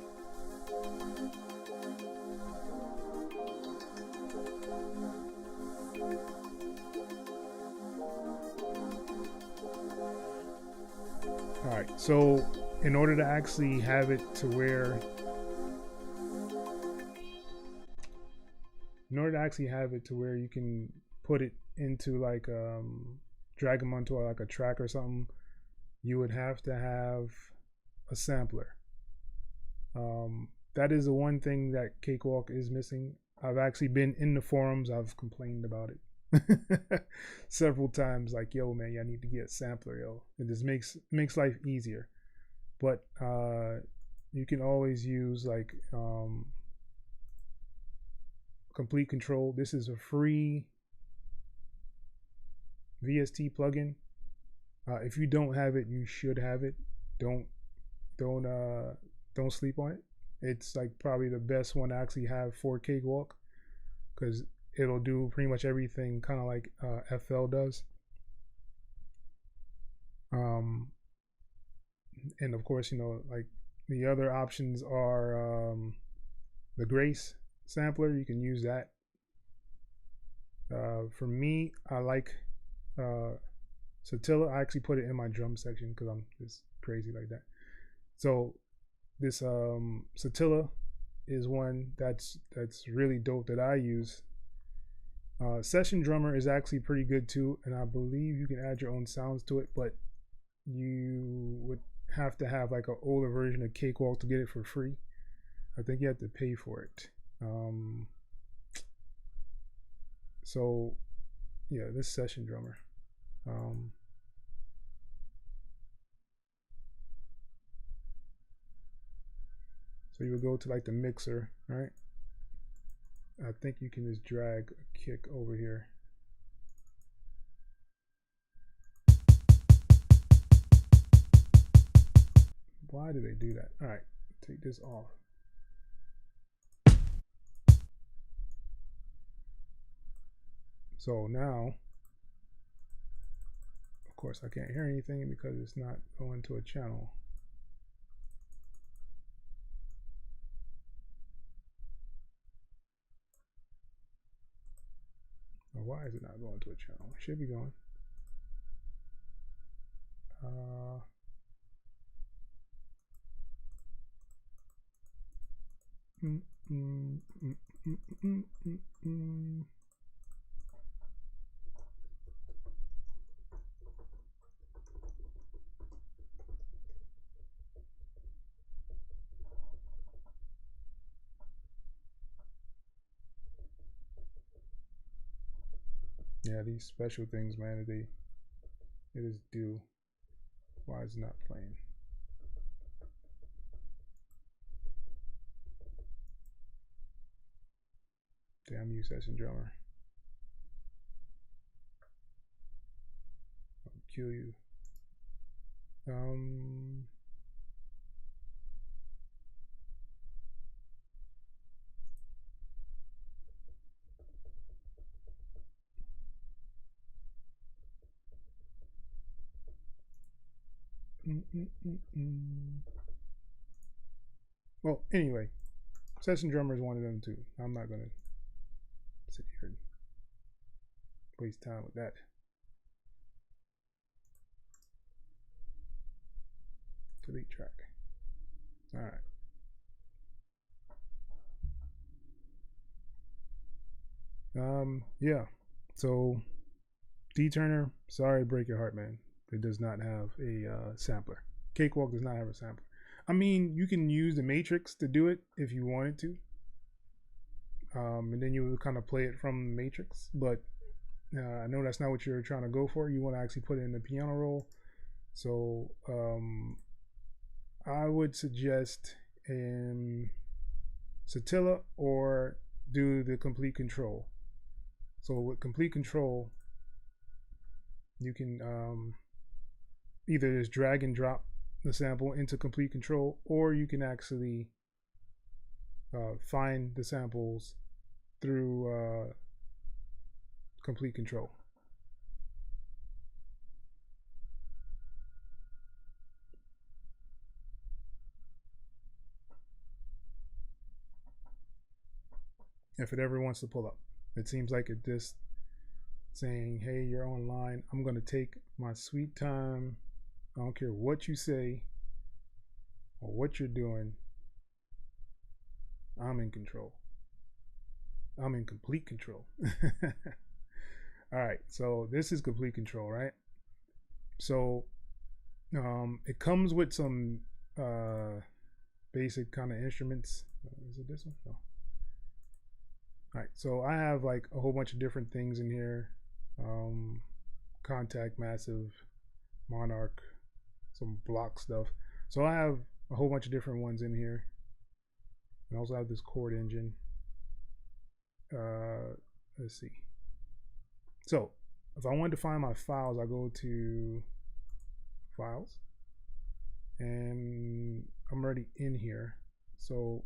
Alright, so in order to actually have it to where you can put it into like drag them onto like a track or something, you would have to have a sampler. That is the one thing that Cakewalk is missing. I've actually been in the forums, I've complained about it several times, like, yo man, I need to get a sampler, yo. It just makes life easier. But you can always use like Complete Control. This is a free VST plugin. If you don't have it, you should have it. Don't sleep on it. It's like probably the best one to actually have for Cakewalk, because it'll do pretty much everything kind of like XEL does. And of course, you know, like the other options are the Grace sampler. You can use that. For me, I like X.E.L. I actually put it in my drum section because I'm just crazy like that. So this X.E.L. is one that's really dope that I use. Session Drummer is actually pretty good too, and I believe you can add your own sounds to it, but you would have to have like an older version of Cakewalk to get it for free. I think you have to pay for it. So yeah, this Session Drummer. So you would go to like the mixer, right? I think you can just drag a kick over here. Why do they do that? All right, take this off. So now, of course, I can't hear anything because it's not going to a channel. Or why is it not going to a channel? It should be going. Yeah, these special things, man, it is due. Why is it not playing? Damn you, session drummer. I'll kill you. Well, anyway, session drummer is one of them too. I'm not gonna sit here and waste time with that. Delete track. All right. Yeah. So D Turner, sorry to break your heart, man. It does not have a sampler. Cakewalk does not have a sampler. I mean, you can use the matrix to do it if you wanted to. And then you would kind of play it from the matrix, but I know that's not what you're trying to go for. You want to actually put it in the piano roll. So I would suggest Satilla or do the complete control. So with complete control, you can either just drag and drop the sample into complete control, or you can actually find the samples through complete control. If it ever wants to pull up, it seems like it just saying, hey, you're online. I'm going to take my sweet time. I don't care what you say or what you're doing. I'm in control. I'm in complete control. All right, so this is complete control, right? So it comes with some basic kind of instruments. Is it this one? No. All right, so I have like a whole bunch of different things in here. Contact, massive, monarch, some block stuff. So I have a whole bunch of different ones in here. And I also have this chord engine. Let's see. So if I wanted to find my files, I go to files and I'm already in here. So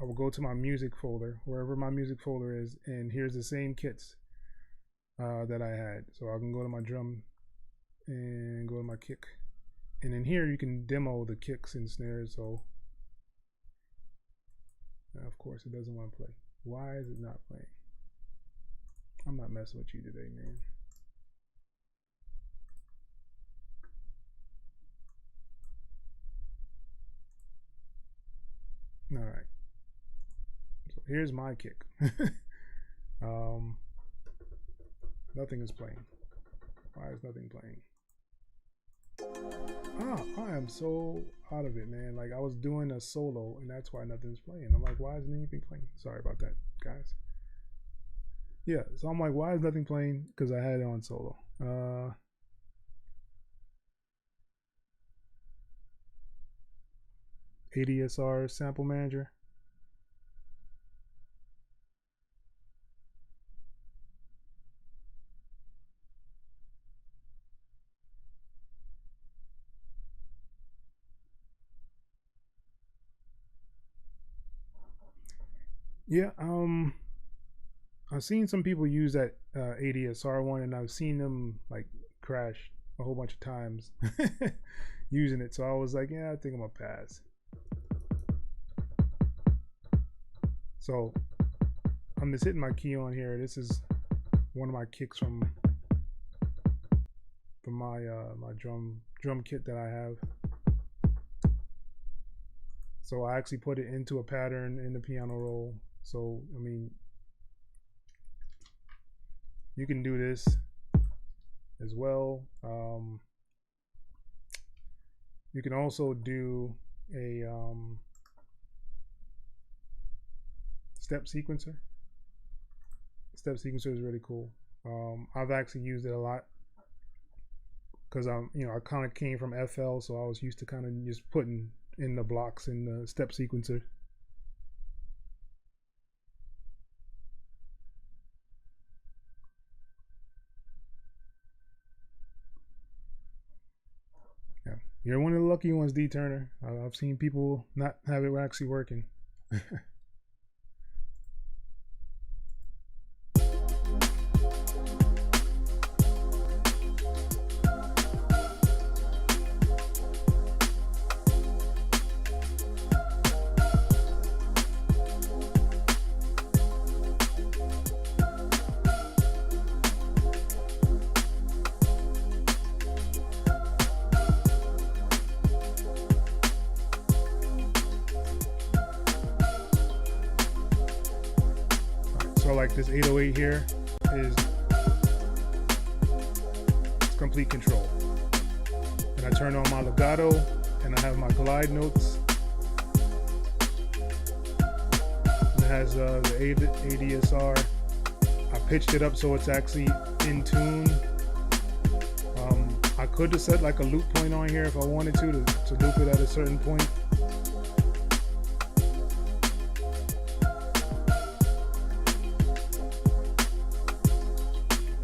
I will go to my music folder, wherever my music folder is, and here's the same kits that I had. So I can go to my drum and go to my kick. And in here you can demo the kicks and snares. So of course it doesn't want to play. Why is it not playing? I'm not messing with you today, man. All right. So here's my kick. Nothing is playing. Why is nothing playing? I am so out of it, man. Like I was doing a solo and that's why nothing's playing. I'm like, why isn't anything playing? Sorry about that, guys. Yeah, so I'm like, why is nothing playing? Because I had it on solo. ADSR sample manager. Yeah, I've seen some people use that ADSR one, and I've seen them like crash a whole bunch of times using it. So I was like, yeah, I think I'm gonna pass. So I'm just hitting my key on here. This is one of my kicks from my my drum kit that I have. So I actually put it into a pattern in the piano roll. So I mean, you can do this as well. You can also do a step sequencer. Step sequencer is really cool. I've actually used it a lot because I kind of came from XE.L, so I was used to kind of just putting in the blocks in the step sequencer. Yeah, you're one of the lucky ones, D Turner. I've seen people not have it actually working. So like this 808 here is complete control. And I turn on my legato and I have my glide notes. And it has the ADSR. I pitched it up so it's actually in tune. I could have set like a loop point on here if I wanted to loop it at a certain point.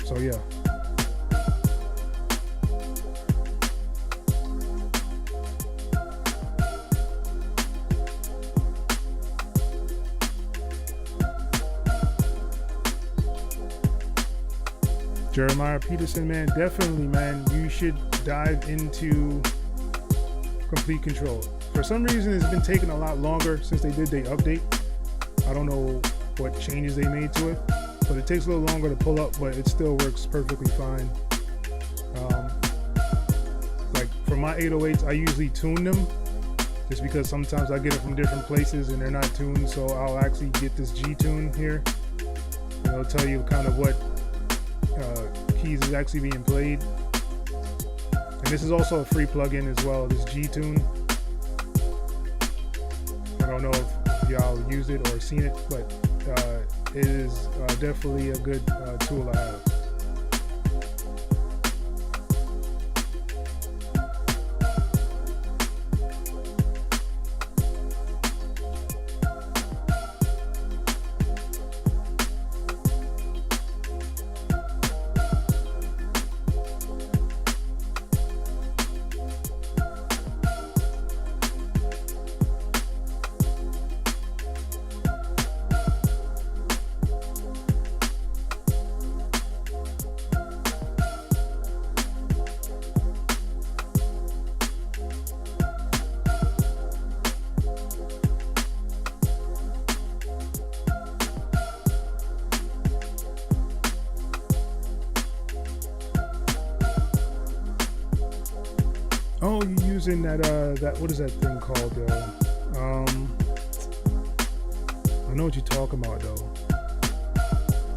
So yeah. Jeremiah Peterson, man, definitely, man, you should dive into complete control. For some reason, it's been taking a lot longer since they did the update. I don't know what changes they made to it, but it takes a little longer to pull up, but it still works perfectly fine. Like for my 808s, I usually tune them just because sometimes I get it from different places and they're not tuned. So I'll actually get this G tune here and it'll tell you kind of what keys is actually being played. And this is also a free plugin as well, this G tune. I don't know if y'all used it or seen it, but it is definitely a good tool to have. Oh, you're using that what is that thing called though? I know what you're talking about though.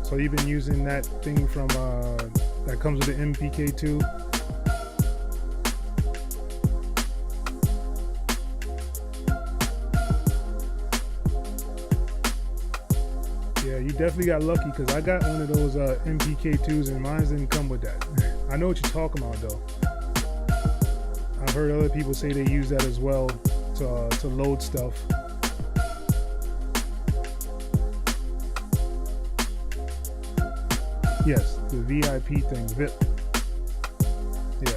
So you've been using that thing from that comes with the MPK2. Yeah, you definitely got lucky because I got one of those MPK2s and mine didn't come with that. I know what you're talking about though. I've heard other people say they use that as well. to load stuff. Yes, the VIP thing, VIP. Yeah.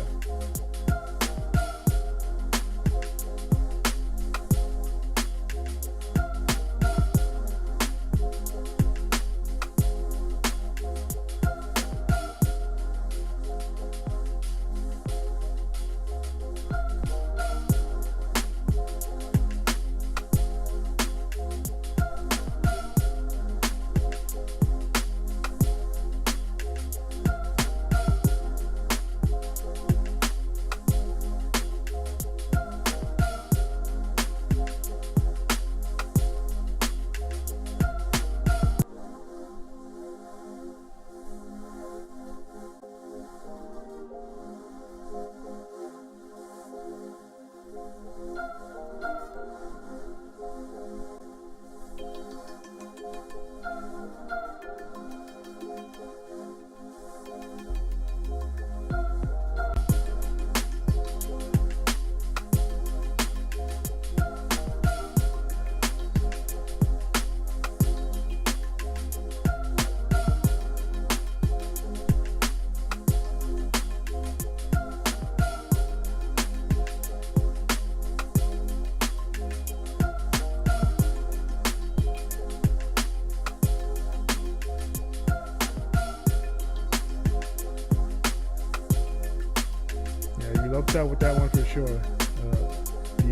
You lucked out with that one for sure,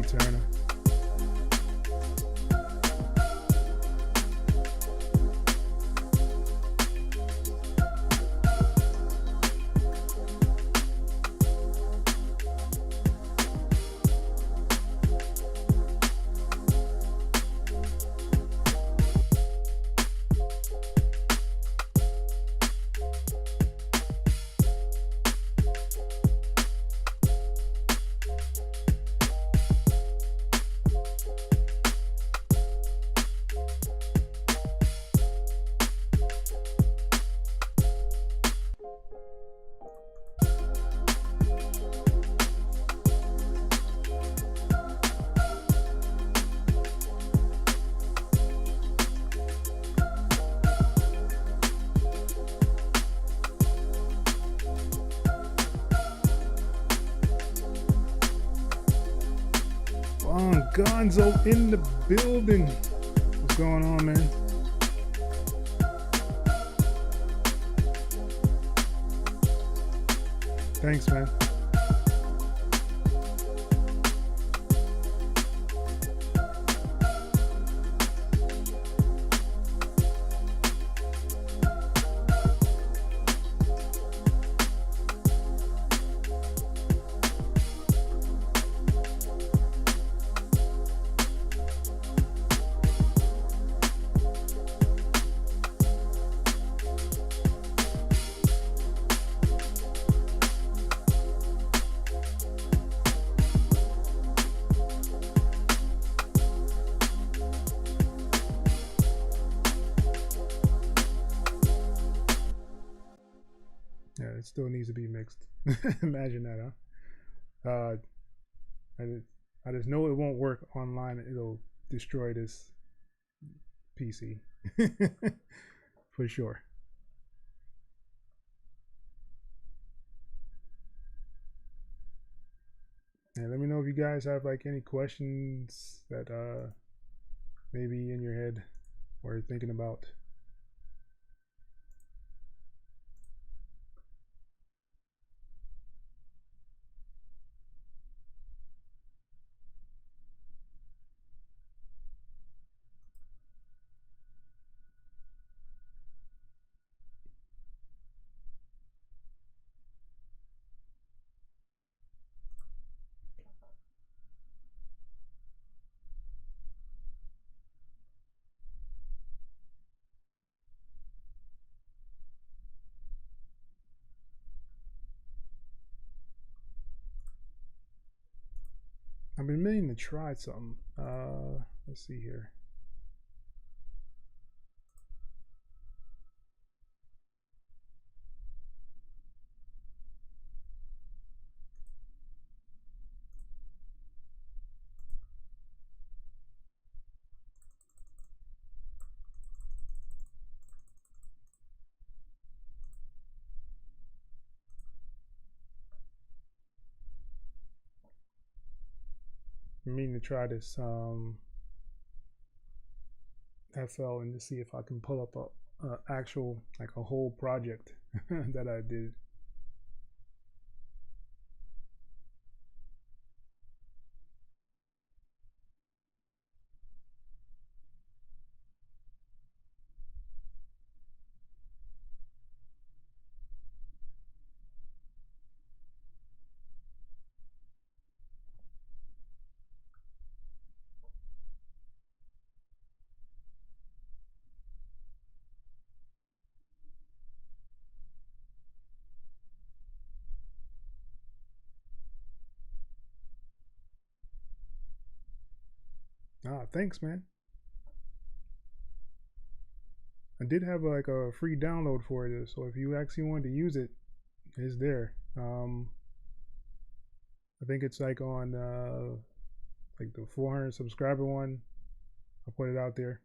Turner. Gonzo in the building. What's going on, man? Thanks, man. Yeah, it still needs to be mixed. Imagine that, huh? I just know it won't work online. It'll destroy this PC for sure. And let me know if you guys have like any questions that maybe in your head or thinking about. I've been meaning to try something. Let's see here. meaning to try this XL and to see if I can pull up a actual, like a whole project that I did. Ah, thanks, man. I did have like a free download for it, so if you actually wanted to use it, it's there. I think it's like on like the 400 subscriber one. I'll put it out there.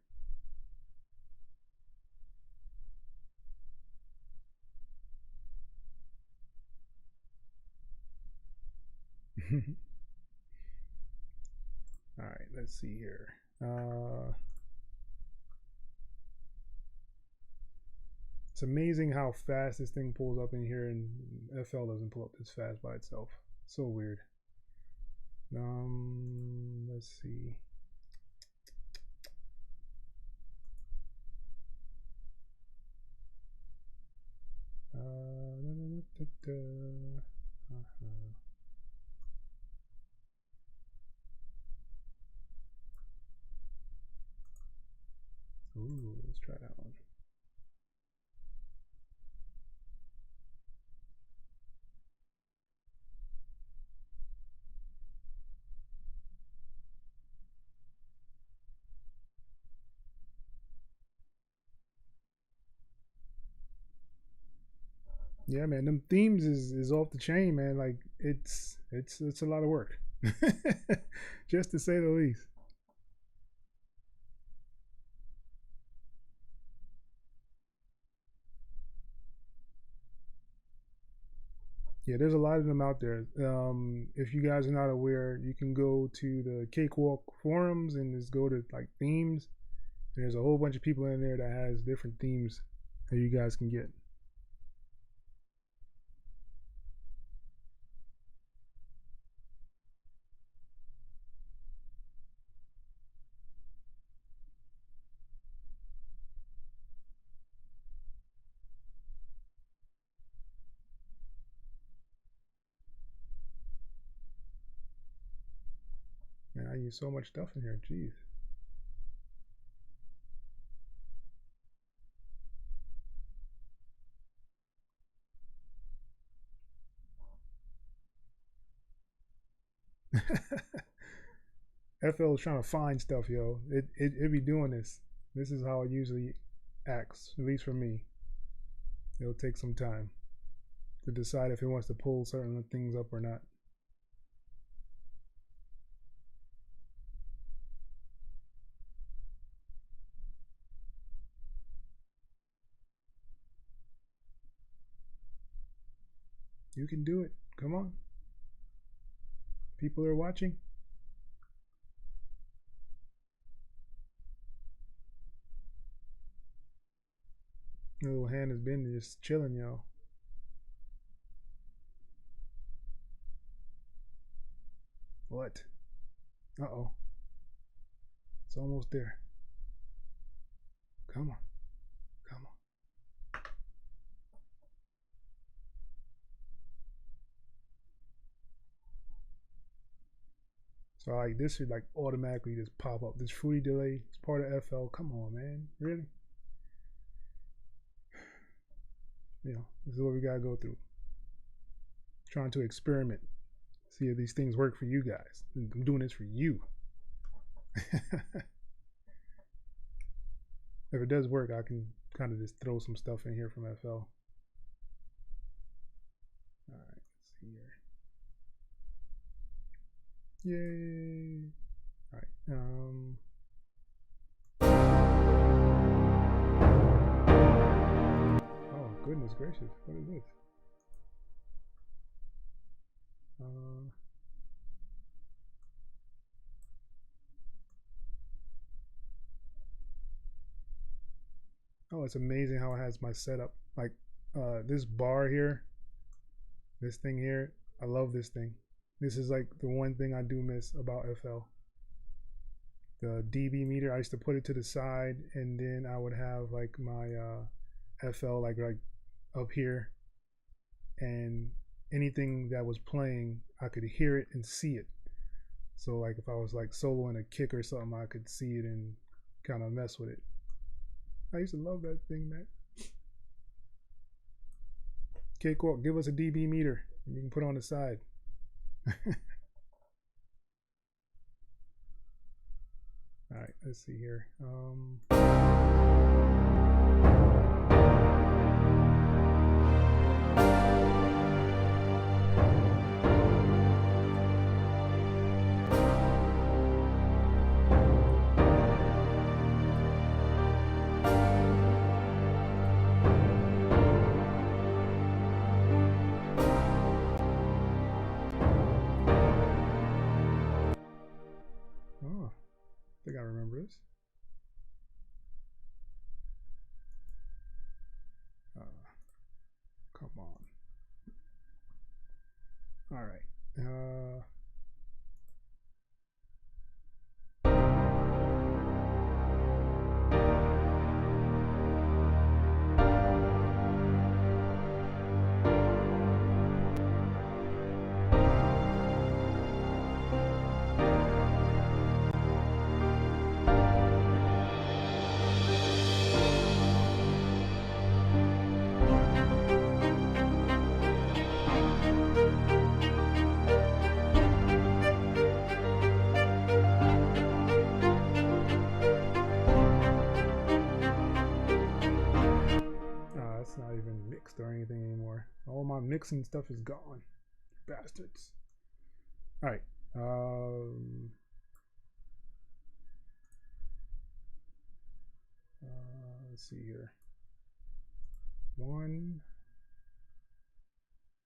All right, let's see here. It's amazing how fast this thing pulls up in here, and FL doesn't pull up this fast by itself. So weird. Let's see. Ooh, let's try that one. Yeah, man, them themes is off the chain, man. Like it's a lot of work, just to say the least. Yeah, there's a lot of them out there. If you guys are not aware, you can go to the Cakewalk forums and just go to like themes. And there's a whole bunch of people in there that has different themes that you guys can get. Man, I use so much stuff in here. Jeez. FL is trying to find stuff, yo. It be doing this. This is how it usually acts, at least for me. It'll take some time to decide if it wants to pull certain things up or not. You can do it. Come on. People are watching. Your little hand has been just chilling, y'all. What? Uh-oh. It's almost there. Come on. Come on. So like this should like automatically just pop up. This fruity delay is part of FL. Come on, man. Really? You know, this is what we gotta go through. Trying to experiment. See if these things work for you guys. I'm doing this for you. If it does work, I can kind of just throw some stuff in here from FL. All right, let's see here. Yay! All right. Oh goodness gracious! What is this? Oh, it's amazing how it has my setup. Like this bar here, this thing here, I love this thing. This is like the one thing I do miss about FL. The dB meter, I used to put it to the side, and then I would have like my FL like up here, and anything that was playing, I could hear it and see it. So like if I was like soloing a kick or something, I could see it and kind of mess with it. I used to love that thing, man. Cakewalk, give us a dB meter and you can put it on the side. All right, let's see here. Oh, I think I remember this. Come on. All right. It's not even mixed or anything anymore. All my mixing stuff is gone. Bastards. All right. Let's see here. One.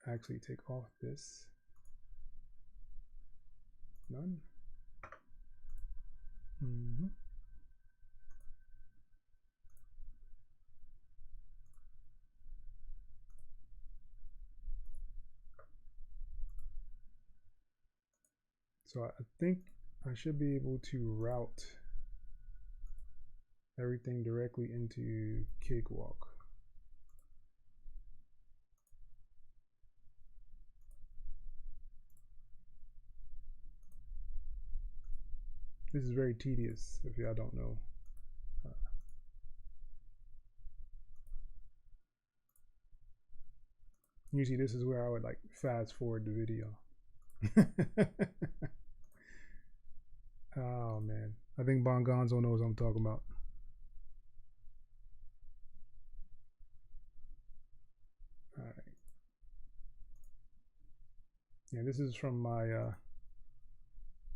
Actually, take off this. None. So I think I should be able to route everything directly into Cakewalk. This is very tedious if y'all don't know. Usually this is where I would like fast forward the video. Oh man, I think Bongonzo knows what I'm talking about. All right. Yeah, this is from my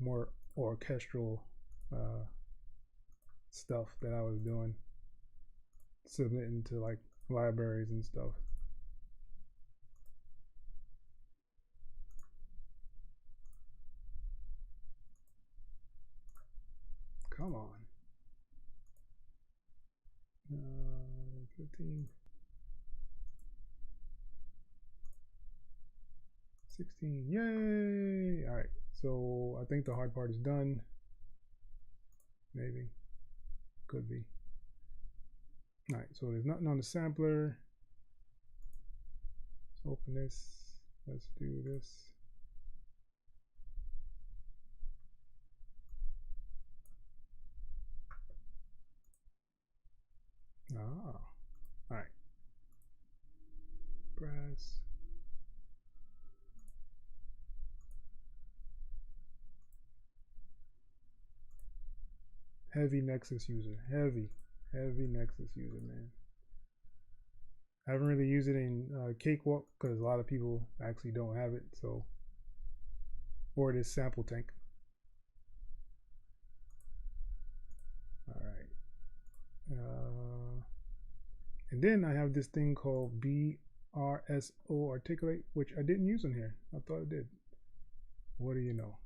more orchestral stuff that I was doing, submitting to like libraries and stuff. Come on. 15. 16. Yay! All right. So I think the hard part is done. Maybe. Could be. All right. So there's nothing on the sampler. Let's open this. Let's do this. Ah. All right. Press. Heavy Nexus user. Heavy Nexus user, man. I haven't really used it in Cakewalk because a lot of people actually don't have it. So, or this sample tank. All right. And then I have this thing called BRSO Articulate, which I didn't use in here. I thought it did. What do you know?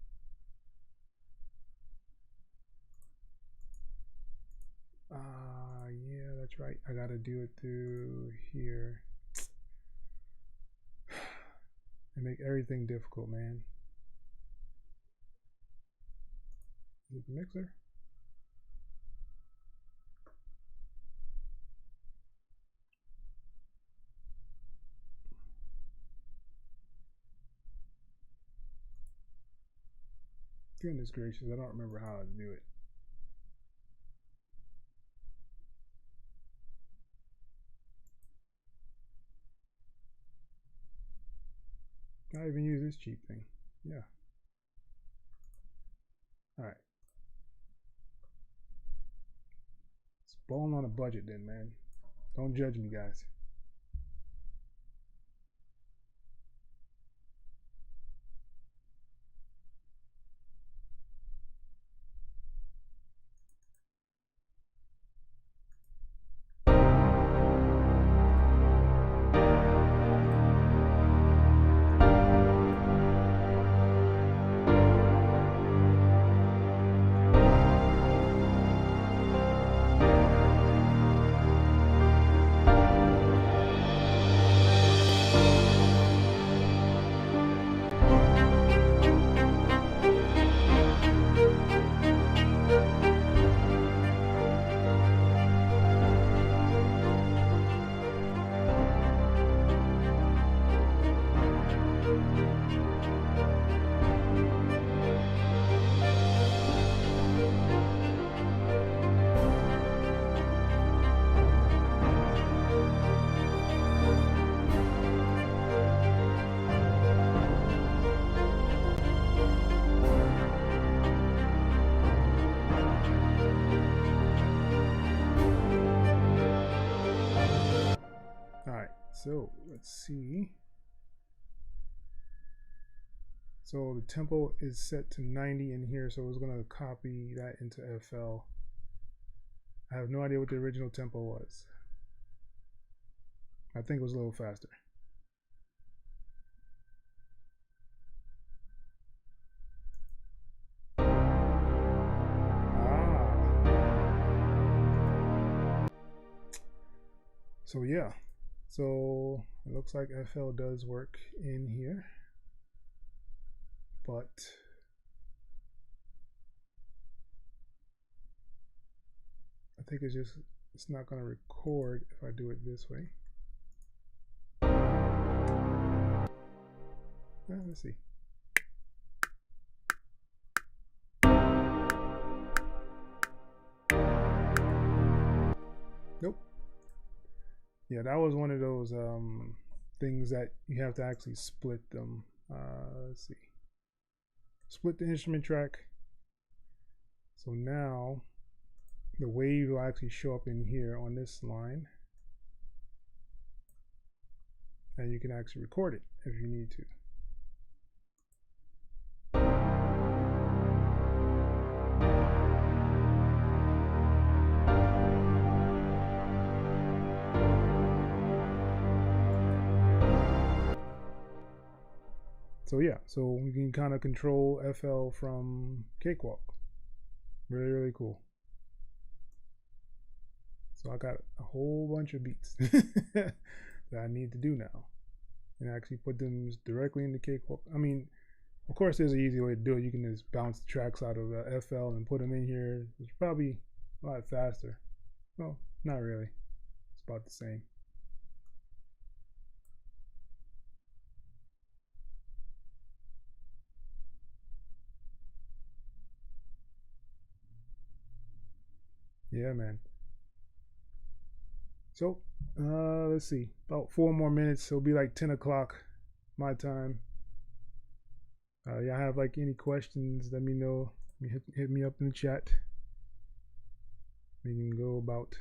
Yeah, that's right. I gotta do it through here. And make everything difficult, man. Is it the mixer? Goodness gracious, I don't remember how to do it. I even use this cheap thing. Yeah. Alright. It's balling on a budget then, man. Don't judge me, guys. So let's see. So the tempo is set to 90 in here, so it's going to copy that into FL. I have no idea what the original tempo was. I think it was a little faster. So yeah. So it looks like FL does work in here, but I think it's not going to record if I do it this way. Let's see. Nope. Yeah, that was one of those things that you have to actually split them. Let's see. Split the instrument track. So now the wave will actually show up in here on this line. And you can actually record it if you need to. So yeah, so we can kind of control FL from Cakewalk. Really, really cool. So I got a whole bunch of beats that I need to do now, and actually put them directly into Cakewalk. I mean, of course, there's an easy way to do it. You can just bounce the tracks out of FL and put them in here. It's probably a lot faster. Well, not really. It's about the same. Yeah, man. So, let's see. About 4 more minutes. It'll be like 10 o'clock my time. Y'all have like any questions, let me know. Hit me up in the chat. We can go about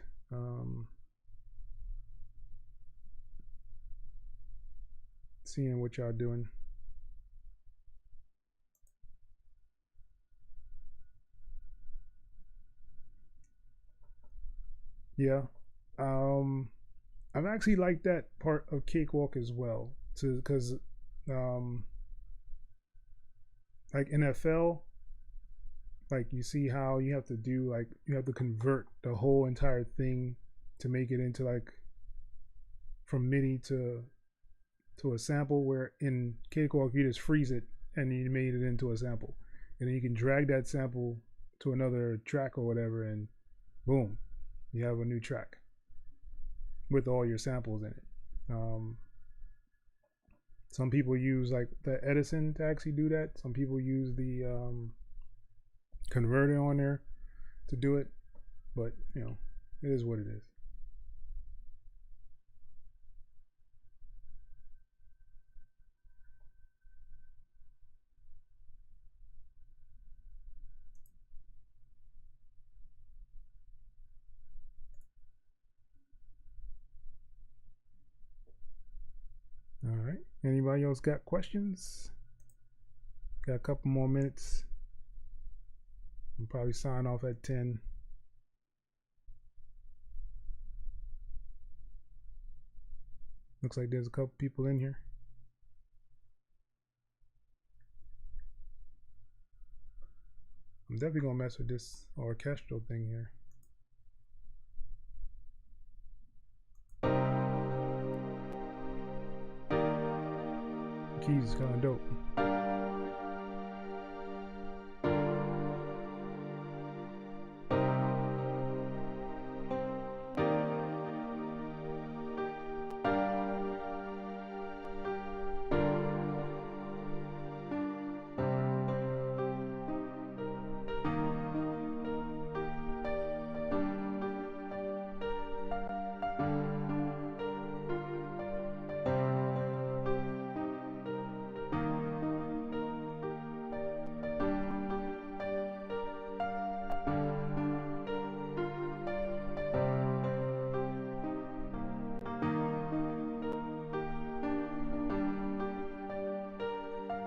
seeing what y'all doing. Yeah. I've actually liked that part of Cakewalk as well, because like NFL, like you see how you have to do, like you have to convert the whole entire thing to make it into like from MIDI to a sample, where in Cakewalk you just freeze it and you made it into a sample. And then you can drag that sample to another track or whatever, and boom, you have a new track with all your samples in it. Some people use like the Edison to actually do that. Some people use the converter on there to do it, but you know, it is what it is. All right. Anybody else got questions? Got a couple more minutes. We'll probably sign off at 10. Looks like there's a couple people in here. I'm definitely gonna mess with this orchestral thing here. The keys is kind of dope.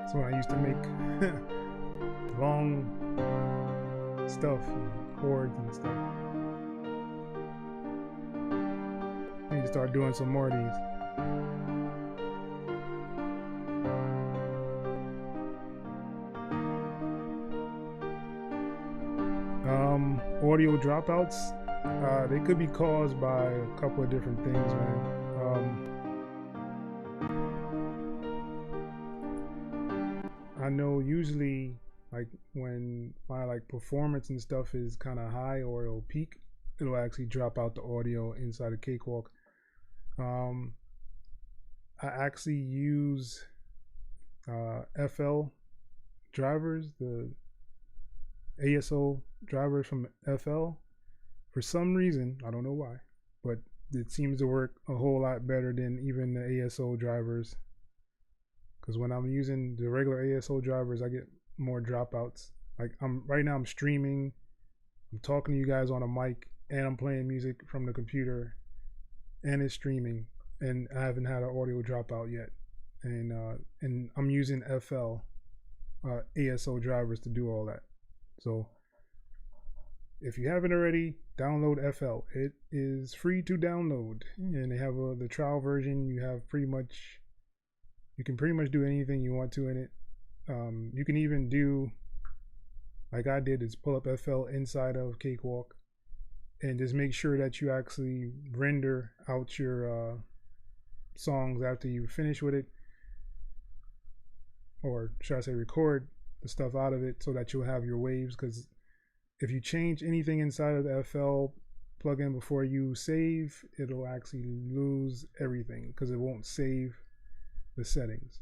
That's when I used to make long stuff, and chords and stuff. I need to start doing some more of these. Audio dropouts, they could be caused by a couple of different things, man. I know usually like when my like performance and stuff is kind of high or it'll peak, it'll actually drop out the audio inside of Cakewalk. I actually use FL drivers, the ASO drivers from FL. For some reason, I don't know why, but it seems to work a whole lot better than even the ASO drivers. Because when I'm using the regular ASO drivers, I get more dropouts. Like right now I'm streaming, I'm talking to you guys on a mic, and I'm playing music from the computer, and it's streaming, and I haven't had an audio dropout yet. And I'm using FL ASO drivers to do all that. So if you haven't already, download FL. It is free to download, and they have the trial version. You can pretty much do anything you want to in it. You can even do, like I did, is pull up FL inside of Cakewalk and just make sure that you actually render out your songs after you finish with it, or should I say record the stuff out of it, so that you'll have your waves. Because if you change anything inside of the FL plugin before you save, it'll actually lose everything because it won't save the settings,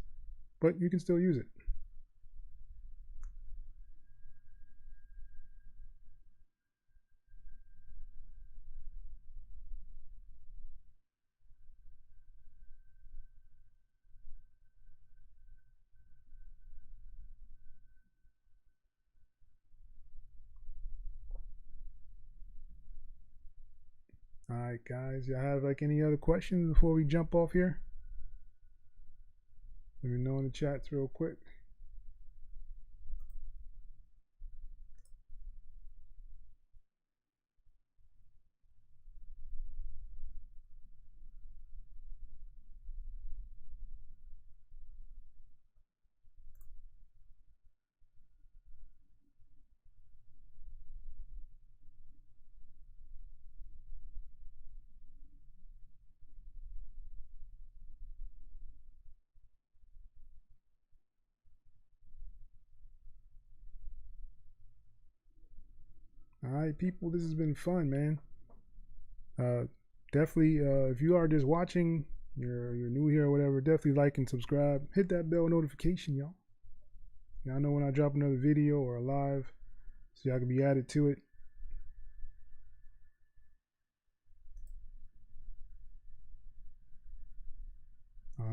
but you can still use it. All right, guys, y'all have like any other questions before we jump off here? Let me know in the chats real quick. right, people, this has been fun, man. Definitely, if you are just watching, you're new here or whatever, definitely like and subscribe. Hit that bell notification, y'all. Y'all know when I drop another video or a live, so y'all can be added to it.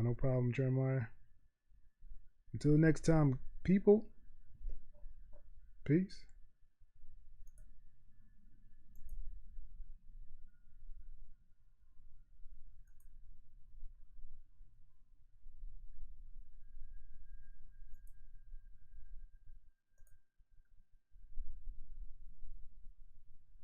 No problem, Jeremiah. Until next time, people. Peace.